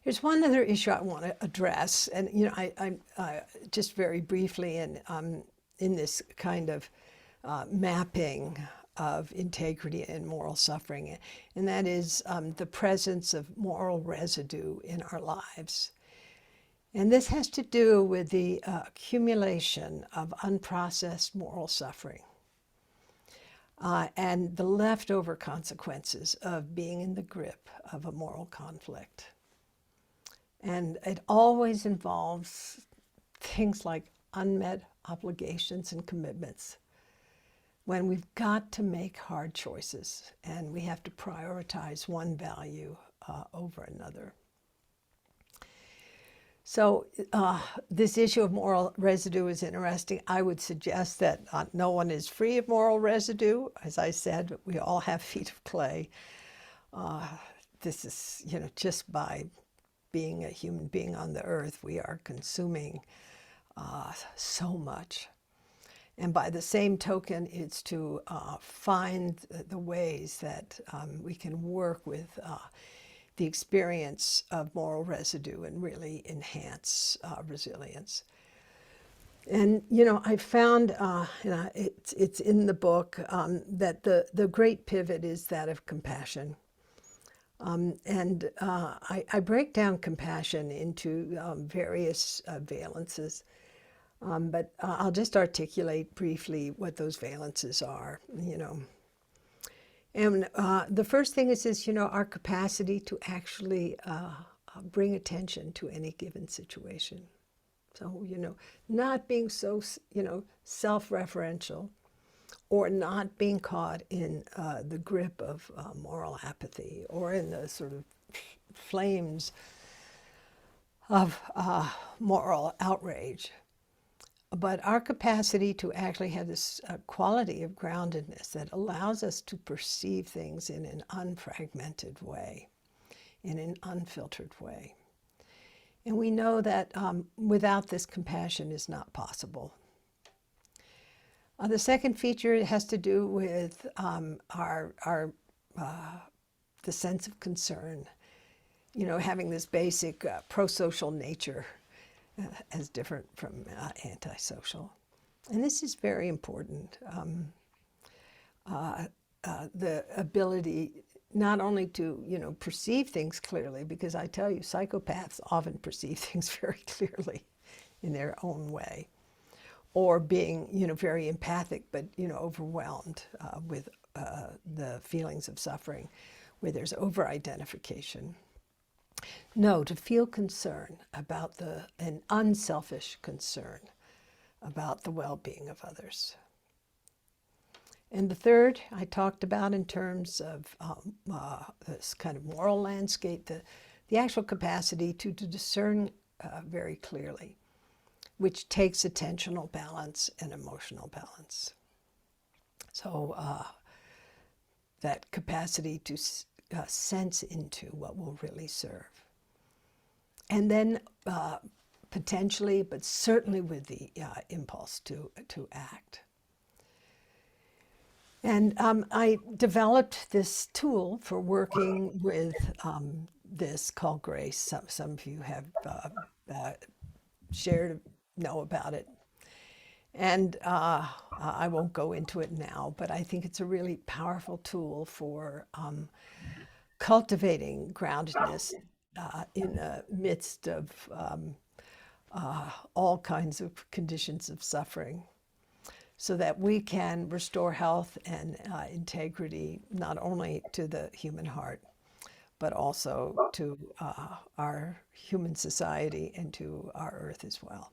There's one other issue I want to address, and I just very briefly, in this kind of mapping of integrity and moral suffering, and that is the presence of moral residue in our lives. And this has to do with the accumulation of unprocessed moral suffering and the leftover consequences of being in the grip of a moral conflict. And it always involves things like unmet obligations and commitments, when we've got to make hard choices and we have to prioritize one value over another. So this issue of moral residue is interesting. I would suggest that no one is free of moral residue. As I said, we all have feet of clay. This is, just by being a human being on the earth, we are consuming so much. And by the same token, it's to find the ways that we can work with the experience of moral residue and really enhance resilience. And, you know, I found, it's in the book, that the great pivot is that of compassion. I break down compassion into various valences. But I'll just articulate briefly what those valences are, you know. And the first thing is, you know, our capacity to actually bring attention to any given situation. So, you know, not being so, you know, self-referential, or not being caught in the grip of moral apathy, or in the sort of flames of moral outrage. But our capacity to actually have this quality of groundedness that allows us to perceive things in an unfragmented way, in an unfiltered way. And we know that without this, compassion is not possible. The second feature has to do with the sense of concern, you know, having this basic pro-social nature as different from antisocial. And this is very important. The ability not only to, you know, perceive things clearly, because I tell you, psychopaths often perceive things very clearly in their own way, or being, you know, very empathic, but, you know, overwhelmed with the feelings of suffering, where there's over-identification. No, to feel concern about an unselfish concern about the well-being of others. And the third I talked about in terms of this kind of moral landscape, the actual capacity to discern very clearly, which takes attentional balance and emotional balance. So that capacity to sense into what will really serve. And then potentially, but certainly with the impulse to act. And I developed this tool for working with this called Grace. Some of you have know about it. And I won't go into it now, but I think it's a really powerful tool for cultivating groundedness in the midst of all kinds of conditions of suffering, so that we can restore health and integrity not only to the human heart, but also to our human society and to our earth as well.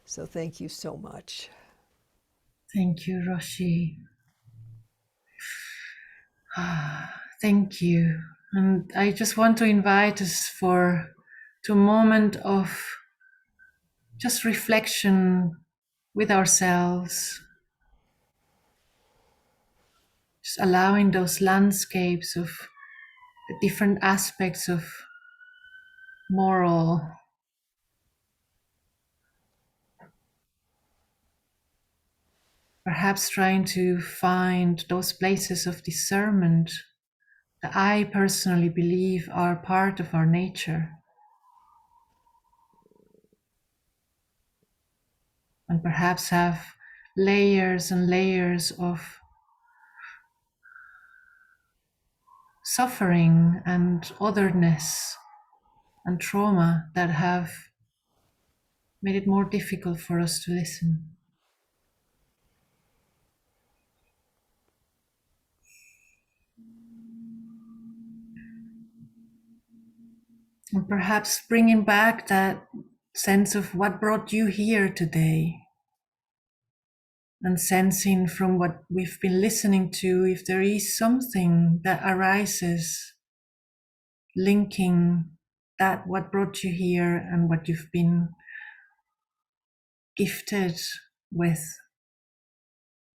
So thank you so much. Thank you, Roshi. Thank you. And I just want to invite us to a moment of just reflection with ourselves, just allowing those landscapes of the different aspects of moral, perhaps trying to find those places of discernment that I personally believe are part of our nature. And perhaps have layers and layers of suffering and otherness and trauma that have made it more difficult for us to listen. And perhaps bringing back that sense of what brought you here today, and sensing from what we've been listening to if there is something that arises linking that what brought you here and what you've been gifted with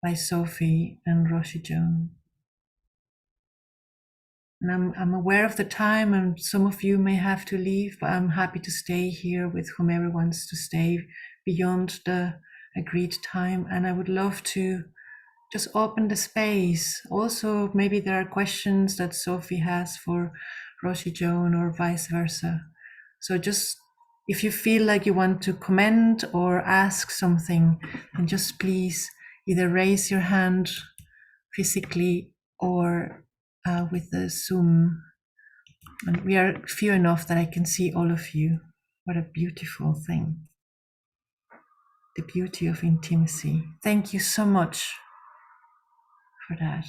by Sophy and Roshi Joan. And I'm aware of the time, and some of you may have to leave, but I'm happy to stay here with whomever wants to stay beyond the agreed time. And I would love to just open the space. Also, maybe there are questions that Sophie has for Roshi Joan or vice versa. So just if you feel like you want to comment or ask something, then just please either raise your hand physically or with the Zoom. And we are few enough that I can see all of you. What a beautiful thing. The beauty of intimacy. Thank you so much for that.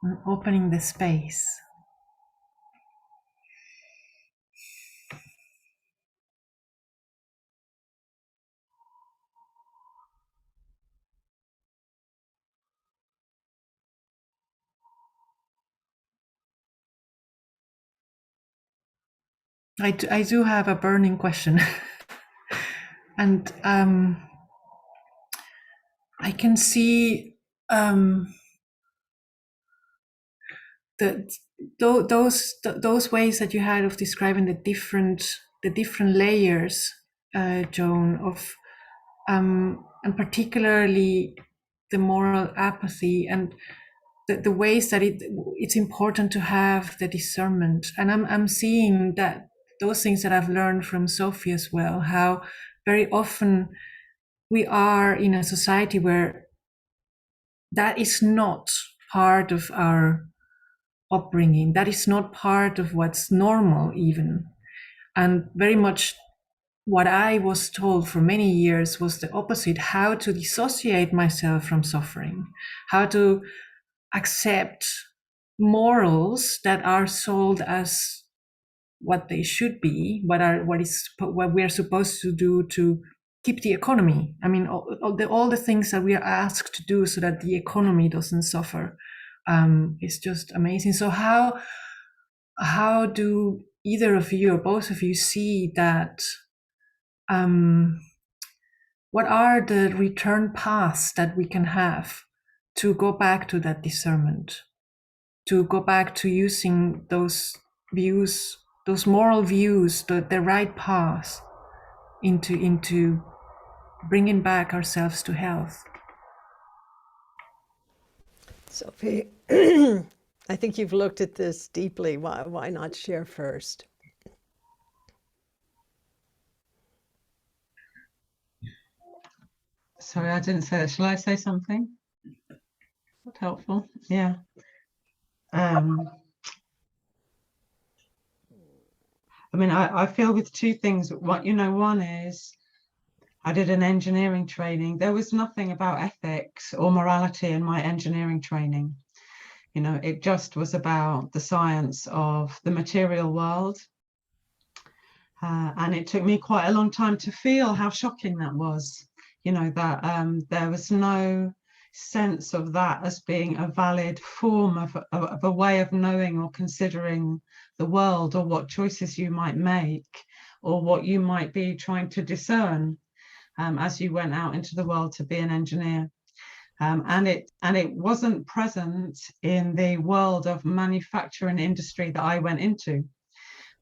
And opening the space. I do have a burning question. And I can see those ways that you had of describing the different layers, Joan, of and particularly the moral apathy and the ways that it's important to have the discernment. And I'm seeing that those things that I've learned from Sophie as well, how very often we are in a society where that is not part of our upbringing. That is not part of what's normal even. And very much what I was told for many years was the opposite, how to dissociate myself from suffering, how to accept morals that are sold as what they should be, what we are supposed to do to keep the economy. I mean, all the things that we are asked to do so that the economy doesn't suffer is just amazing. So how do either of you or both of you see that? What are the return paths that we can have to go back to that discernment, to go back to using those views, those moral views, the right path into bringing back ourselves to health? Sophie, I think you've looked at this deeply. Why not share first? Sorry, I didn't say that. Shall I say something? Not helpful. Yeah. I mean, I feel with two things. One is I did an engineering training. There was nothing about ethics or morality in my engineering training. It just was about the science of the material world. And it took me quite a long time to feel how shocking that was. That there was no sense of that as being a valid form of a way of knowing or considering the world, or what choices you might make, or what you might be trying to discern as you went out into the world to be an engineer. And it wasn't present in the world of manufacture and industry that I went into.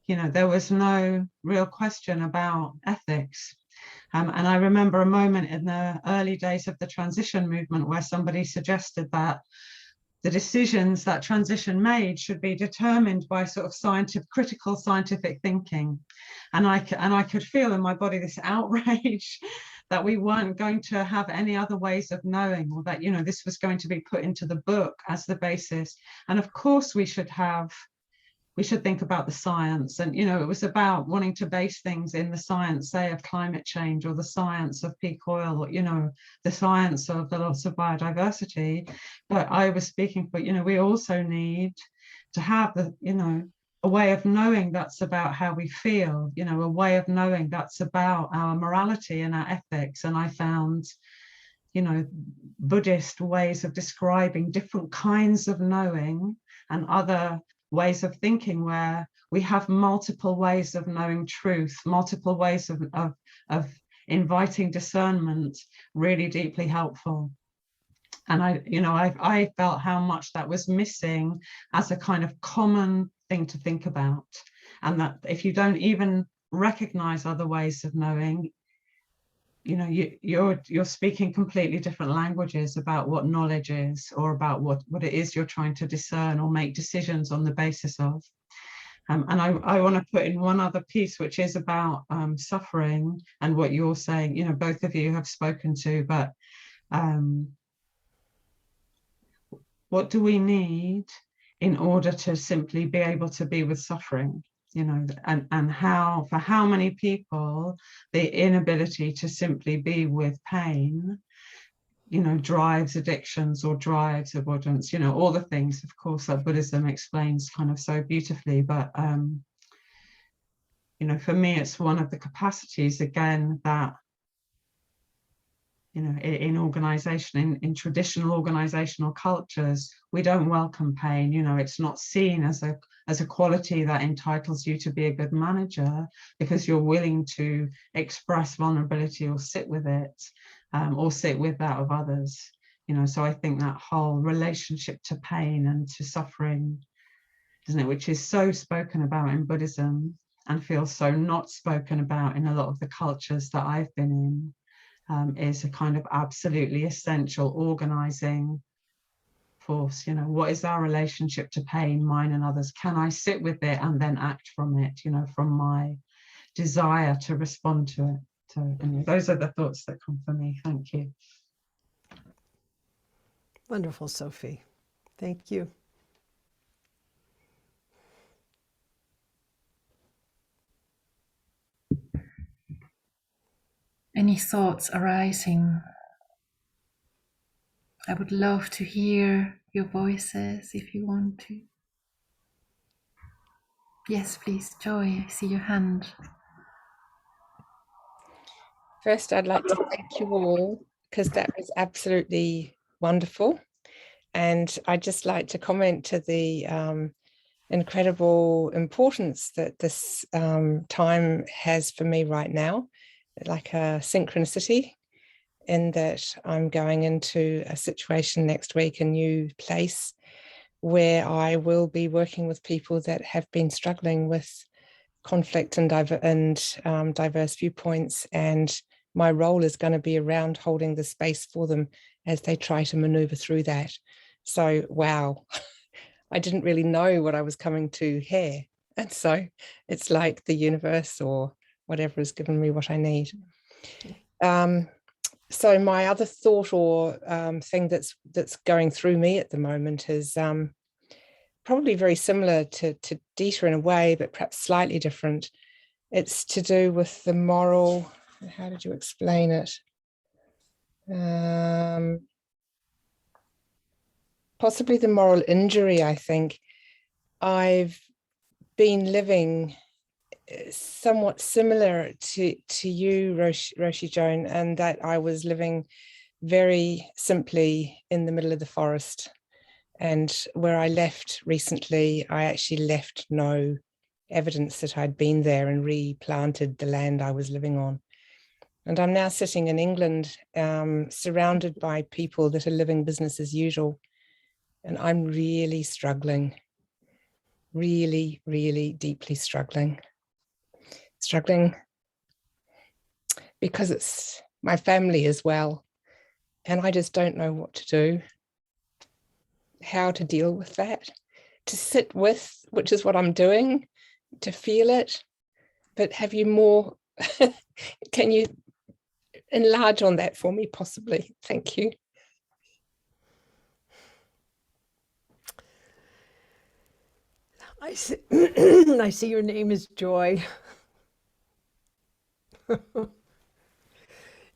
There was no real question about ethics. And I remember a moment in the early days of the transition movement where somebody suggested that the decisions that transition made should be determined by sort of critical scientific thinking. And I could feel in my body this outrage that we weren't going to have any other ways of knowing, or that, this was going to be put into the book as the basis. And of course we should think about the science. And, it was about wanting to base things in the science, say, of climate change, or the science of peak oil, or, the science of the loss of biodiversity. But I was speaking for, we also need to have a way of knowing that's about how we feel, a way of knowing that's about our morality and our ethics. And I found, Buddhist ways of describing different kinds of knowing and other ways of thinking where we have multiple ways of knowing truth, multiple ways of inviting discernment, really deeply helpful. And I felt how much that was missing as a kind of common thing to think about. And that if you don't even recognize other ways of knowing, you know, you're speaking completely different languages about what knowledge is, or about what it is you're trying to discern or make decisions on the basis of. And I want to put in one other piece, which is about suffering and what you're saying. You know, both of you have spoken to, but what do we need in order to simply be able to be with suffering? You know, and how, for how many people, the inability to simply be with pain, you know, drives addictions or drives avoidance, you know, all the things, of course, that Buddhism explains kind of so beautifully. But, you know, for me, it's one of the capacities, again, that, you know, in organization, in traditional organizational cultures, we don't welcome pain. You know, it's not seen as a quality that entitles you to be a good manager, because you're willing to express vulnerability or sit with it, or sit with that of others. You know, so I think that whole relationship to pain and to suffering, isn't it, which is so spoken about in Buddhism and feels so not spoken about in a lot of the cultures that I've been in, is a kind of absolutely essential organizing force. You know, what is our relationship to pain, mine and others? Can I sit with it and then act from it, you know, from my desire to respond to it? So anyway, those are the thoughts that come for me. Thank you. Wonderful, Sophie. Thank you. Any thoughts arising? I would love to hear your voices if you want to. Yes, please, Joy, I see your hand. First, I'd like to thank you all, because that was absolutely wonderful. And I'd just like to comment to the incredible importance that this time has for me right now, like a synchronicity, in that I'm going into a situation next week, a new place, where I will be working with people that have been struggling with conflict and diverse viewpoints, and my role is going to be around holding the space for them as they try to maneuver through that. So, wow, I didn't really know what I was coming to here. And so it's like the universe or whatever has given me what I need. So my other thought or thing that's going through me at the moment is probably very similar to Dita in a way, but perhaps slightly different. It's to do with the moral, how did you explain it? Possibly the moral injury, I think. I've been living somewhat similar to you, Roshi Joan, and that I was living very simply in the middle of the forest. And where I left recently, I actually left no evidence that I'd been there and replanted the land I was living on. And I'm now sitting in England, surrounded by people that are living business as usual. And I'm really struggling, really, really deeply struggling because it's my family as well. And I just don't know what to do, how to deal with that, to sit with, which is what I'm doing, to feel it. But have you more, can you enlarge on that for me, possibly? Thank you. I see, I see your name is Joy.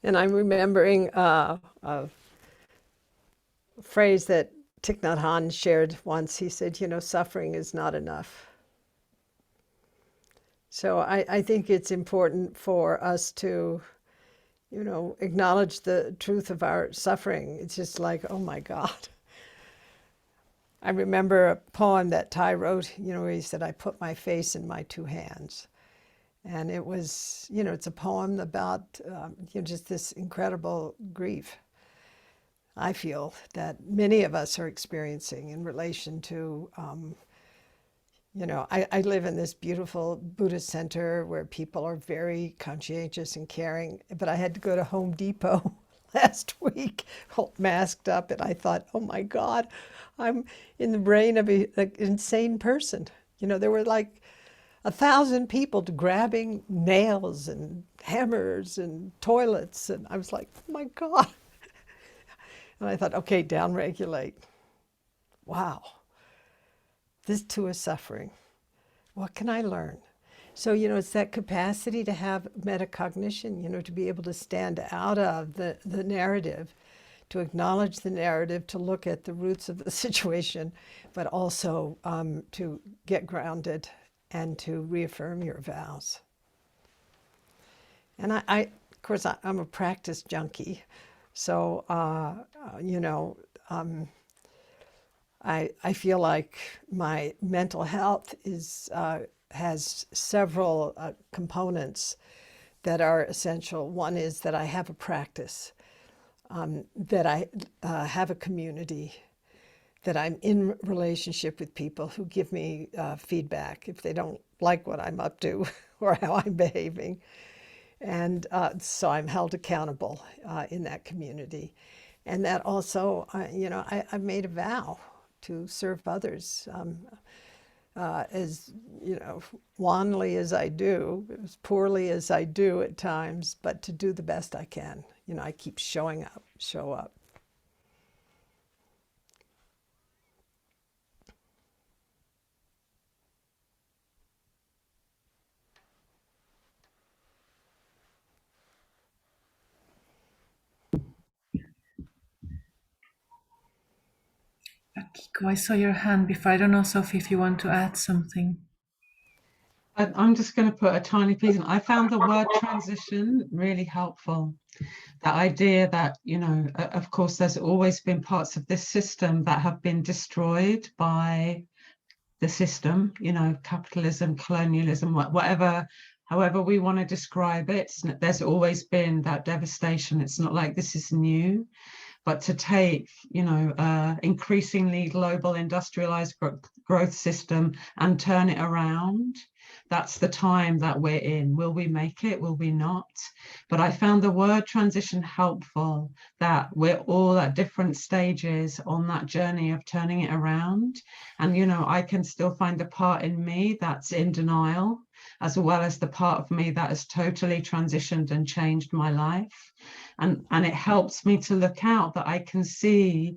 And I'm remembering a phrase that Thich Nhat Hanh shared once. He said, you know, suffering is not enough. So I think it's important for us to, you know, acknowledge the truth of our suffering. It's just like, oh my God. I remember a poem that Ty wrote, you know, where he said, I put my face in my two hands. And it was, you know, it's a poem about, you know, just this incredible grief, I feel, that many of us are experiencing in relation to, You know, I live in this beautiful Buddhist center where people are very conscientious and caring, but I had to go to Home Depot last week, all masked up, and I thought, oh my God, I'm in the brain of an insane person. You know, there were like 1,000 people grabbing nails and hammers and toilets, and I was like, oh my God. And I thought, okay, downregulate. Wow, this too is suffering. What can I learn? So, you know, it's that capacity to have metacognition, you know, to be able to stand out of the narrative, to acknowledge the narrative, to look at the roots of the situation, but also to get grounded and to reaffirm your vows. And of course, I'm a practice junkie. So, you know, I feel like my mental health has several components that are essential. One is that I have a practice, that I have a community, that I'm in relationship with people who give me feedback if they don't like what I'm up to or how I'm behaving. And so I'm held accountable in that community. And that also, you know, I've made a vow to serve others as, you know, wanly as I do, as poorly as I do at times, but to do the best I can. You know, I keep showing up, show up. Akiko, I saw your hand before. I don't know, Sophie, if you want to add something. I'm just going to put a tiny piece in. I found the word transition really helpful. That idea that, you know, of course, there's always been parts of this system that have been destroyed by the system, you know, capitalism, colonialism, whatever, however we want to describe it. There's always been that devastation. It's not like this is new. But to take, you know, increasingly global industrialized growth system and turn it around, that's the time that we're in. Will we make it? Will we not? But I found the word transition helpful, that we're all at different stages on that journey of turning it around. And, you know, I can still find the part in me that's in denial, as well as the part of me that has totally transitioned and changed my life. And it helps me to look out, that I can see,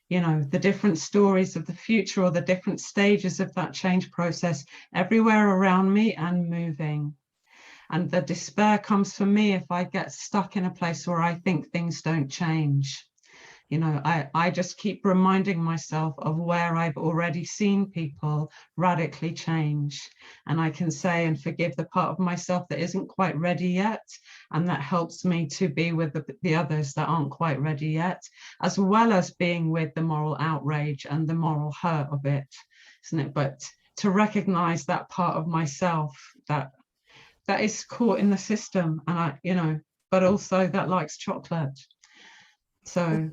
you know, the different stories of the future or the different stages of that change process everywhere around me and moving. And the despair comes for me if I get stuck in a place where I think things don't change. You know, I just keep reminding myself of where I've already seen people radically change. And I can say and forgive the part of myself that isn't quite ready yet. And that helps me to be with the others that aren't quite ready yet, as well as being with the moral outrage and the moral hurt of it, isn't it? But to recognize that part of myself that is caught in the system, and I, you know, but also that likes chocolate. So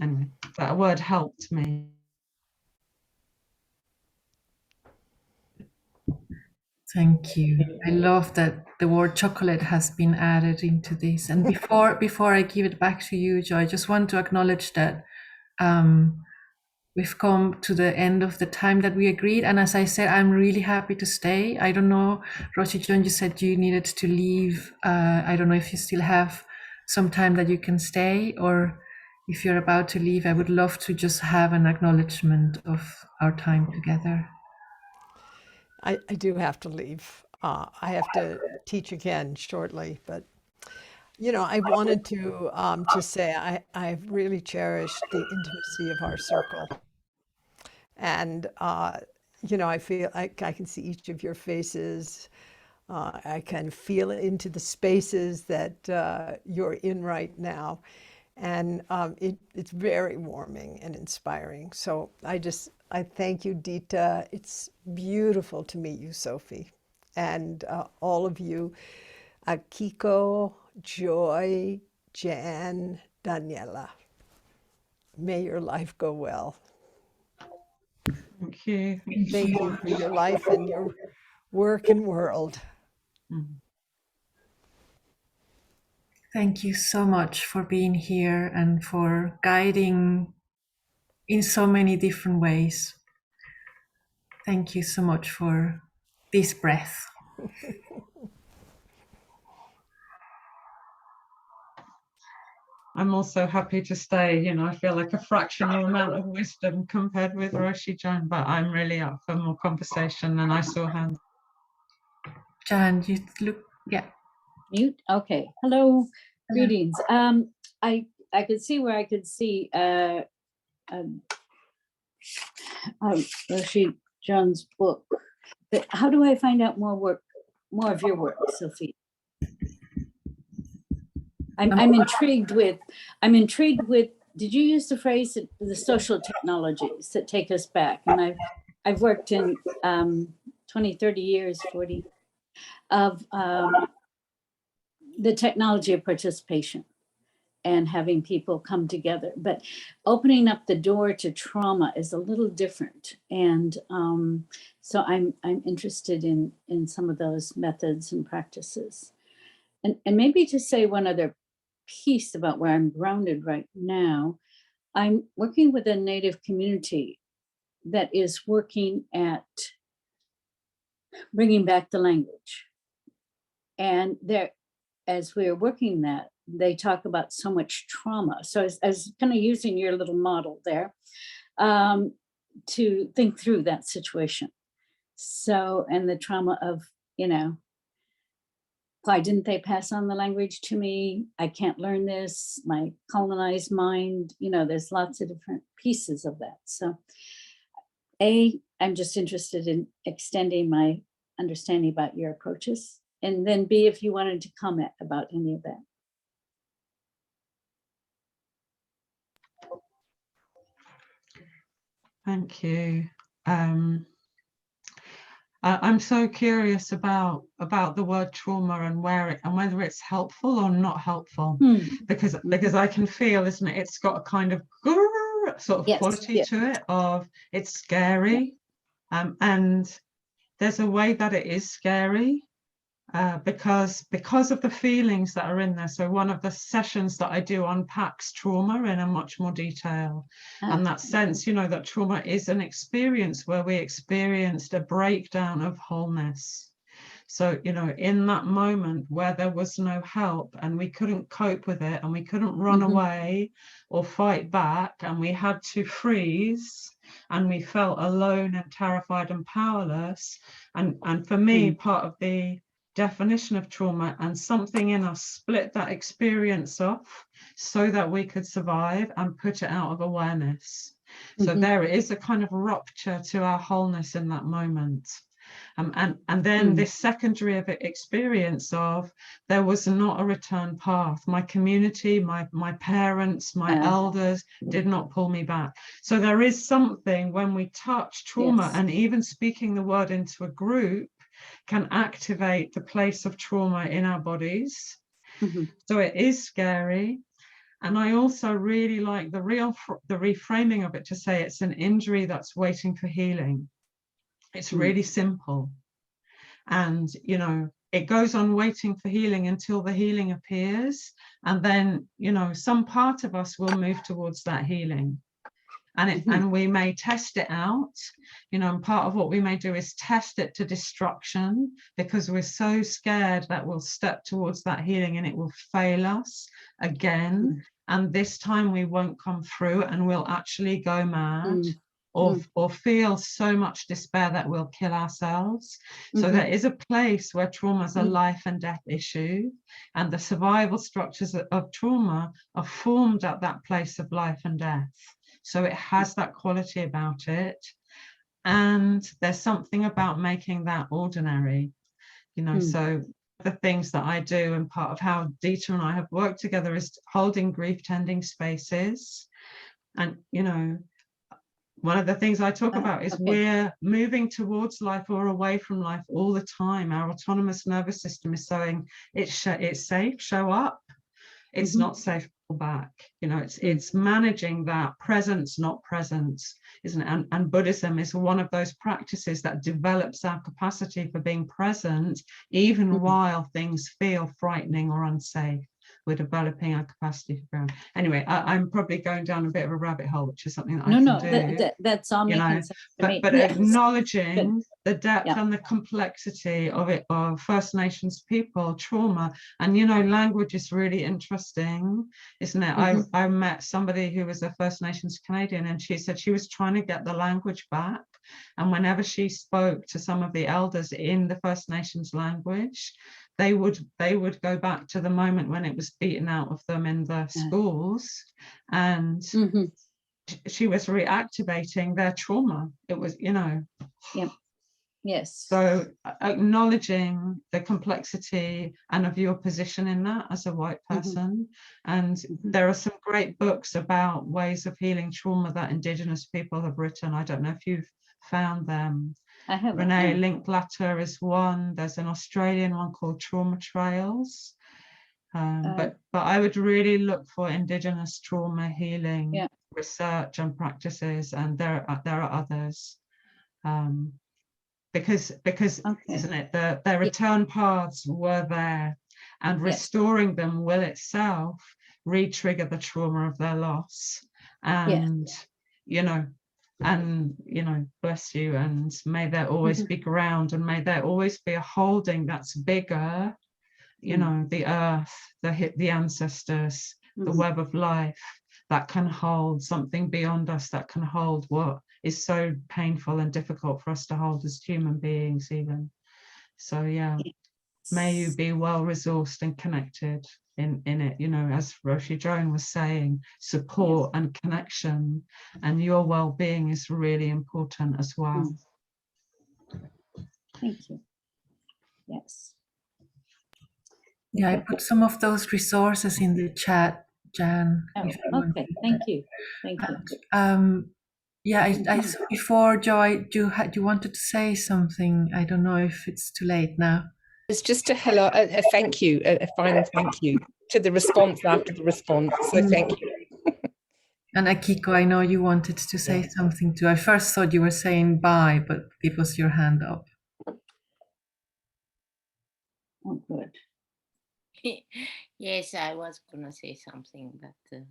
anyway, that word helped me. Thank you. I love that the word chocolate has been added into this. And before I give it back to you, Joy, I just want to acknowledge that we've come to the end of the time that we agreed. And as I said, I'm really happy to stay. I don't know, Roshi, Joan, you said you needed to leave. I don't know if you still have some time that you can stay, or if you're about to leave, I would love to just have an acknowledgement of our time together. I do have to leave. I have to teach again shortly, but you know, I wanted to just say I've really cherished the intimacy of our circle, and you know, I feel like I can see each of your faces. I can feel into the spaces that you're in right now, and it's very warming and inspiring. So I thank you, Dita. It's beautiful to meet you, Sophie, and all of you, Akiko, Joy, Jan, Daniela. May your life go well. Thank you. Thank you for your life and your work and world. Thank you so much for being here and for guiding in so many different ways. Thank you so much for this breath. I'm also happy to stay. You know, I feel like a fractional amount of wisdom compared with Roshi, Joan, but I'm really up for more conversation, and I saw hands. Jan, you look, yeah. Mute. Okay. Hello. Greetings. I could see where I could see Roshi John's book, but how do I find out more of your work, Sophie? I'm intrigued with. Did you use the phrase the social technologies that take us back? And I've worked in 20, 30 years, 40 of the technology of participation and having people come together, but opening up the door to trauma is a little different. And so I'm interested in some of those methods and practices. And maybe to say one other piece about where I'm grounded right now, I'm working with a Native community that is working at bringing back the language. And as we're working that, they talk about so much trauma. So as kind of using your little model there to think through that situation. So, and the trauma of, you know, why didn't they pass on the language to me? I can't learn this, my colonized mind, you know, there's lots of different pieces of that. So I'm just interested in extending my understanding about your approaches. And then B, if you wanted to comment about any of that. Thank you. I'm so curious about the word trauma and whether it's helpful or not helpful, because I can feel, isn't it? It's got a kind of sort of quality to it of it's scary, and there's a way that it is scary. Because of the feelings that are in there. So one of the sessions that I do unpacks trauma in a much more detail. And that sense, you know, that trauma is an experience where we experienced a breakdown of wholeness. So, you know, in that moment where there was no help and we couldn't cope with it and we couldn't run away or fight back, and we had to freeze and we felt alone and terrified and powerless. And for me, part of the definition of trauma, and something in us split that experience off so that we could survive and put it out of awareness. So there is a kind of rupture to our wholeness in that moment. And then this secondary of experience of there was not a return path. My community, my parents, my elders did not pull me back. So there is something when we touch trauma, and even speaking the word into a group can activate the place of trauma in our bodies. So it is scary. And I also really like the reframing of it to say it's an injury that's waiting for healing. It's really simple. And, you know, it goes on waiting for healing until the healing appears. And then, you know, some part of us will move towards that healing. And we may test it out, you know, and part of what we may do is test it to destruction because we're so scared that we'll step towards that healing and it will fail us again. And this time we won't come through and we'll actually go mad or feel so much despair that we'll kill ourselves. So there is a place where trauma is a life and death issue, and the survival structures of trauma are formed at that place of life and death. So it has that quality about it. And there's something about making that ordinary, you know. So the things that I do, and part of how Dita and I have worked together, is holding grief tending spaces. And, you know, one of the things I talk about is we're moving towards life or away from life all the time. Our autonomous nervous system is saying it's safe, show up. it's not safe to pull back. You know, it's managing that presence, not presence, isn't it? And Buddhism is one of those practices that develops our capacity for being present, even while things feel frightening or unsafe. We're developing our capacity for ground. Anyway, I'm probably going down a bit of a rabbit hole, which is something that I can do. That's all making sense to me. But Yes. acknowledging the depth Yeah. and the complexity of it, of First Nations people, trauma, and you know, language is really interesting, isn't it? I met somebody who was a First Nations Canadian, and she said she was trying to get the language back, and whenever she spoke to some of the elders in the First Nations language, they would go back to the moment when it was beaten out of them in the schools, and she was reactivating their trauma. It was, you know. Yeah. Yes. So acknowledging the complexity and of your position in that as a white person. And there are some great books about ways of healing trauma that Indigenous people have written. I don't know if you've found them. I have. Renee Linklater is one. There's an Australian one called Trauma Trails. But I would really look for Indigenous trauma healing research and practices, and there are others. Because isn't it, their return paths were there, and restoring them will itself re-trigger the trauma of their loss. And you know, bless you, and may there always be ground, and may there always be a holding that's bigger, you know, the earth, the ancestors, the web of life, that can hold something beyond us, that can hold what is so painful and difficult for us to hold as human beings even. So yeah, may you be well resourced and connected in it, you know, as Roshi Joan was saying, support and connection, and your well-being is really important as well. Thank you. Yes. Yeah, I put some of those resources in the chat, Jan. Oh, okay, thank you. Thank you. Yeah, I saw before, Joy, you wanted to say something. I don't know if it's too late now. It's just a hello, a thank you, a final thank you to the response after the response. So thank you. And Akiko, I know you wanted to say something too. I first thought you were saying bye, but it was your hand up. Oh, good. Yes, I was gonna say something, but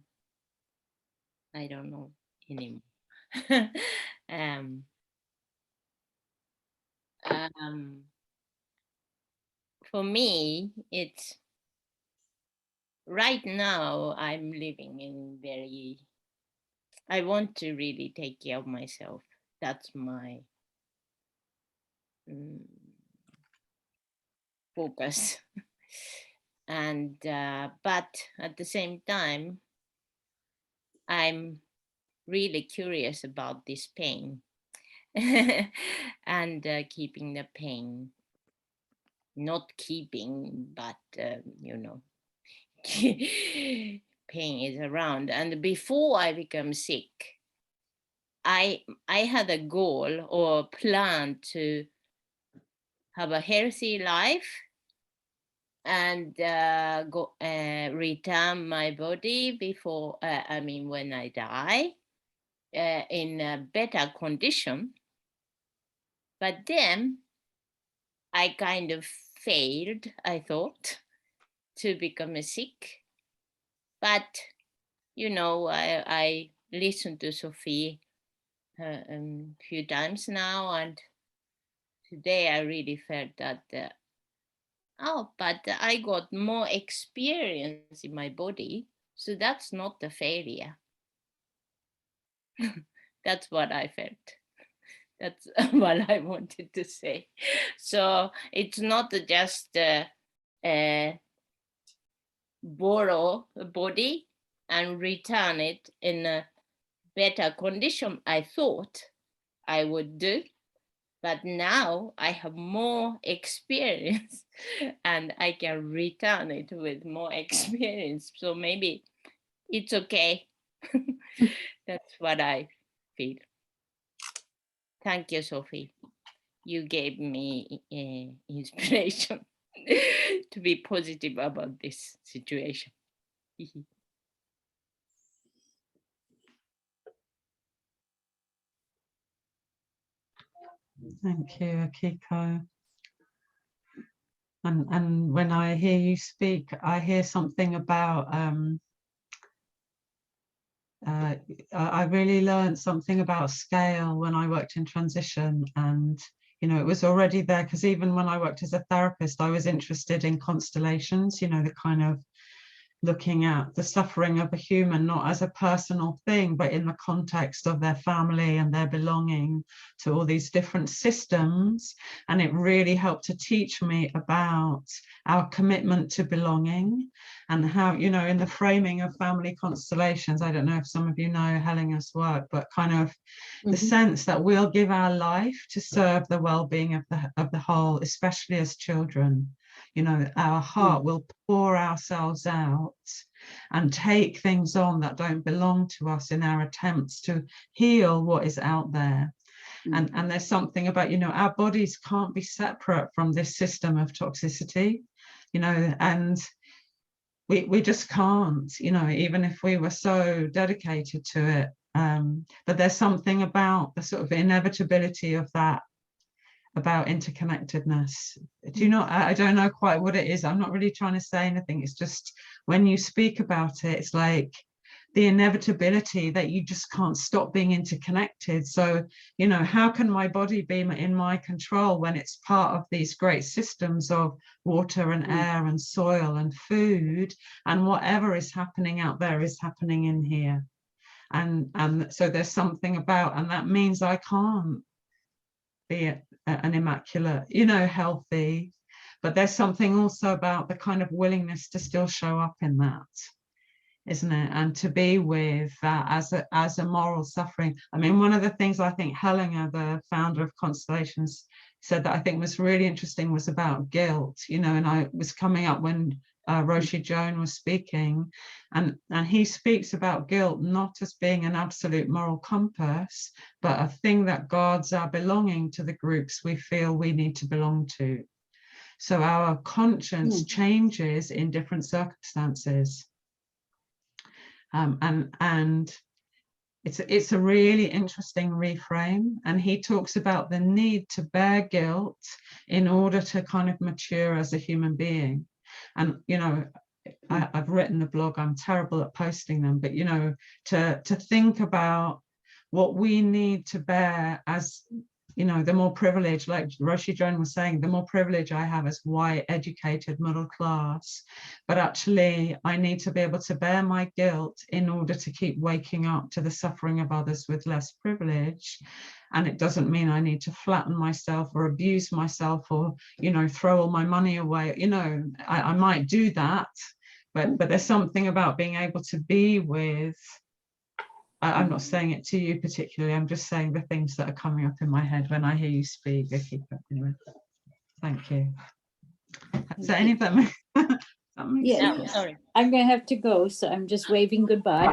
I don't know anymore. For me, it's right now I'm living in I want to really take care of myself. That's my focus. And but at the same time, I'm really curious about this pain and keeping the pain, not keeping, but you know, pain is around. And before I become sick, I had a goal or plan to have a healthy life and return my body before, when I die, in a better condition. But then I kind of failed, I thought, to become sick. But, you know, I listened to Sophie a few times now, and today I really felt that, but I got more experience in my body, so that's not a failure. That's what I felt. That's what I wanted to say. So it's not just borrow a body and return it in a better condition I thought I would do. But now I have more experience and I can return it with more experience. So maybe it's okay. That's what I feel. Thank you, Sophie. You gave me inspiration to be positive about this situation. Thank you, Akiko. And when I hear you speak, I hear something about I really learned something about scale when I worked in transition, and you know, it was already there, because even when I worked as a therapist, I was interested in constellations, you know, the kind of looking at the suffering of a human, not as a personal thing, but in the context of their family and their belonging to all these different systems. And it really helped to teach me about our commitment to belonging, and how, you know, in the framing of family constellations, I don't know if some of you know Helena's work, but kind of the sense that we'll give our life to serve the well-being of the whole, especially as children. You know, our heart will pour ourselves out and take things on that don't belong to us in our attempts to heal what is out there. And there's something about, you know, our bodies can't be separate from this system of toxicity, you know, and we just can't, you know, even if we were so dedicated to it. But there's something about the sort of inevitability of that, about interconnectedness. Do you know, I don't know quite what it is. I'm not really trying to say anything. It's just when you speak about it, it's like the inevitability that you just can't stop being interconnected. So, you know, how can my body be in my control when it's part of these great systems of water and air and soil and food, and whatever is happening out there is happening in here. And so there's something about, and that means I can't be an immaculate, you know, healthy, but there's something also about the kind of willingness to still show up in that, isn't it? And to be with that as a moral suffering. I mean, one of the things I think Helena, the founder of Constellations, said that I think was really interesting was about guilt, you know, and I was coming up when Roshi Joan was speaking, and he speaks about guilt not as being an absolute moral compass, but a thing that guards our belonging to the groups we feel we need to belong to. So our conscience changes in different circumstances. And it's a really interesting reframe, and he talks about the need to bear guilt in order to kind of mature as a human being. And you know, I've written a blog, I'm terrible at posting them, but you know, to think about what we need to bear as, you know, the more privilege, like Roshi Joan was saying, the more privilege I have as white, educated, middle class, but actually I need to be able to bear my guilt in order to keep waking up to the suffering of others with less privilege. And it doesn't mean I need to flatten myself or abuse myself or, you know, throw all my money away. You know, I might do that, but there's something about being able to be with, I'm not saying it to you particularly, I'm just saying the things that are coming up in my head when I hear you speak. Anyway, thank you. So any of that makes Yeah, No, sorry. I'm going to have to go, so I'm just waving goodbye.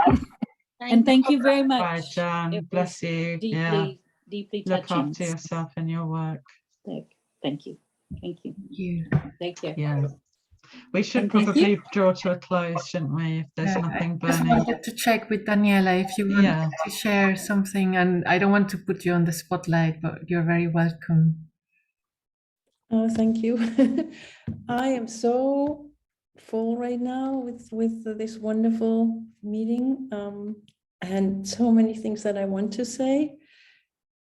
And thank you very much. Bye, Jan. Bless you. Deeply, deeply Look touching. after yourself and your work. Thank you. Thank you. Take care. Yeah. We should And thank probably you. draw to a close, shouldn't we, if there's nothing I just burning. wanted to check with Daniela if you want to share something, and I don't want to put you on the spotlight, but you're very welcome. Oh, thank you. I am so full right now with this wonderful meeting, and so many things that I want to say,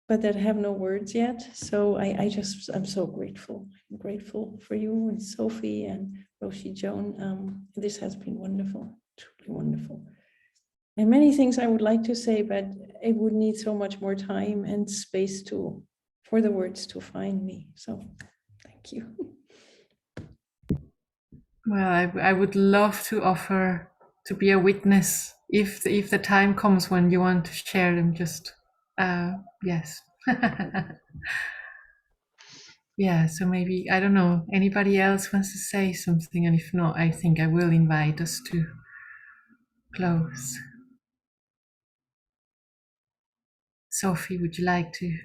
but that have no words yet. So I'm so grateful. I'm grateful for you and Sophie and Roshi Joan. This has been wonderful, truly wonderful. And many things I would like to say, but it would need so much more time and space for the words to find me. So thank you. Well, I would love to offer to be a witness if the time comes when you want to share them. Just yes. Yeah, so maybe, I don't know, anybody else wants to say something, and if not, I think I will invite us to close. Sophie, would you like to?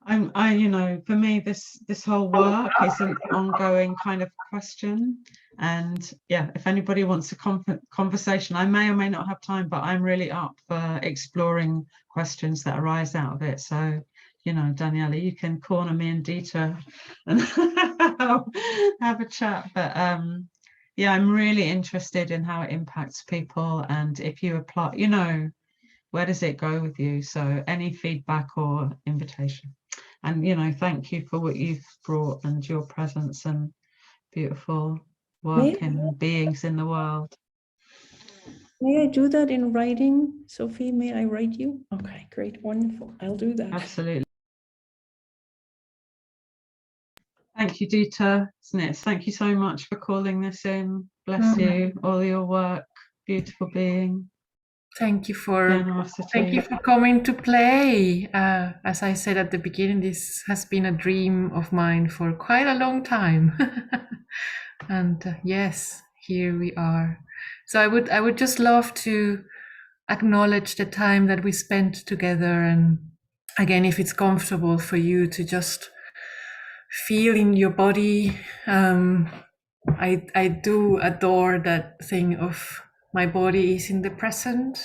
You know, for me, this whole work is an ongoing kind of question, And yeah, if anybody wants a conversation, I may or may not have time, but I'm really up for exploring questions that arise out of it. So, you know, Daniela, you can corner me and Dieter and have a chat. But yeah, I'm really interested in how it impacts people. And if you apply, you know, where does it go with you? So any feedback or invitation. And, you know, thank you for what you've brought and your presence and beautiful work and beings in the world. May I do that in writing? Sophie, may I write you? Okay, great, wonderful. I'll do that. Absolutely. Thank you, Dieter. Thank you so much for calling this in. Bless you, all your work, beautiful being. Thank you for generosity. coming to play. As I said at the beginning, this has been a dream of mine for quite a long time. And yes, here we are. So I would just love to acknowledge the time that we spent together, and again, if it's comfortable for you to just feel in your body. I do adore that thing of my body is in the present.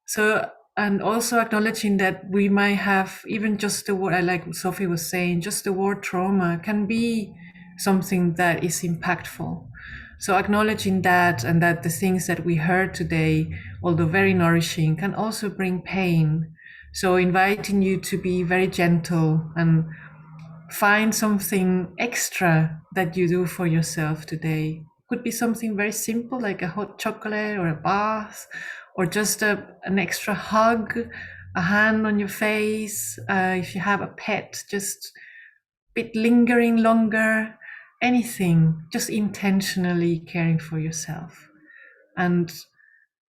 So, and also acknowledging that we might have even just the word, like Sophie was saying, just the word trauma can be something that is impactful. So acknowledging that, and that the things that we heard today, although very nourishing, can also bring pain. So inviting you to be very gentle and find something extra that you do for yourself today. Could be something very simple like a hot chocolate or a bath, or just an extra hug, a hand on your face. If you have a pet, just a bit lingering longer, anything, just intentionally caring for yourself. And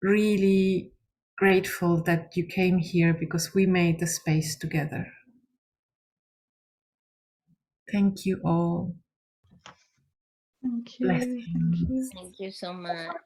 really grateful that you came here because we made the space together. Thank you all. Thank you. Blessings. Thank you so much.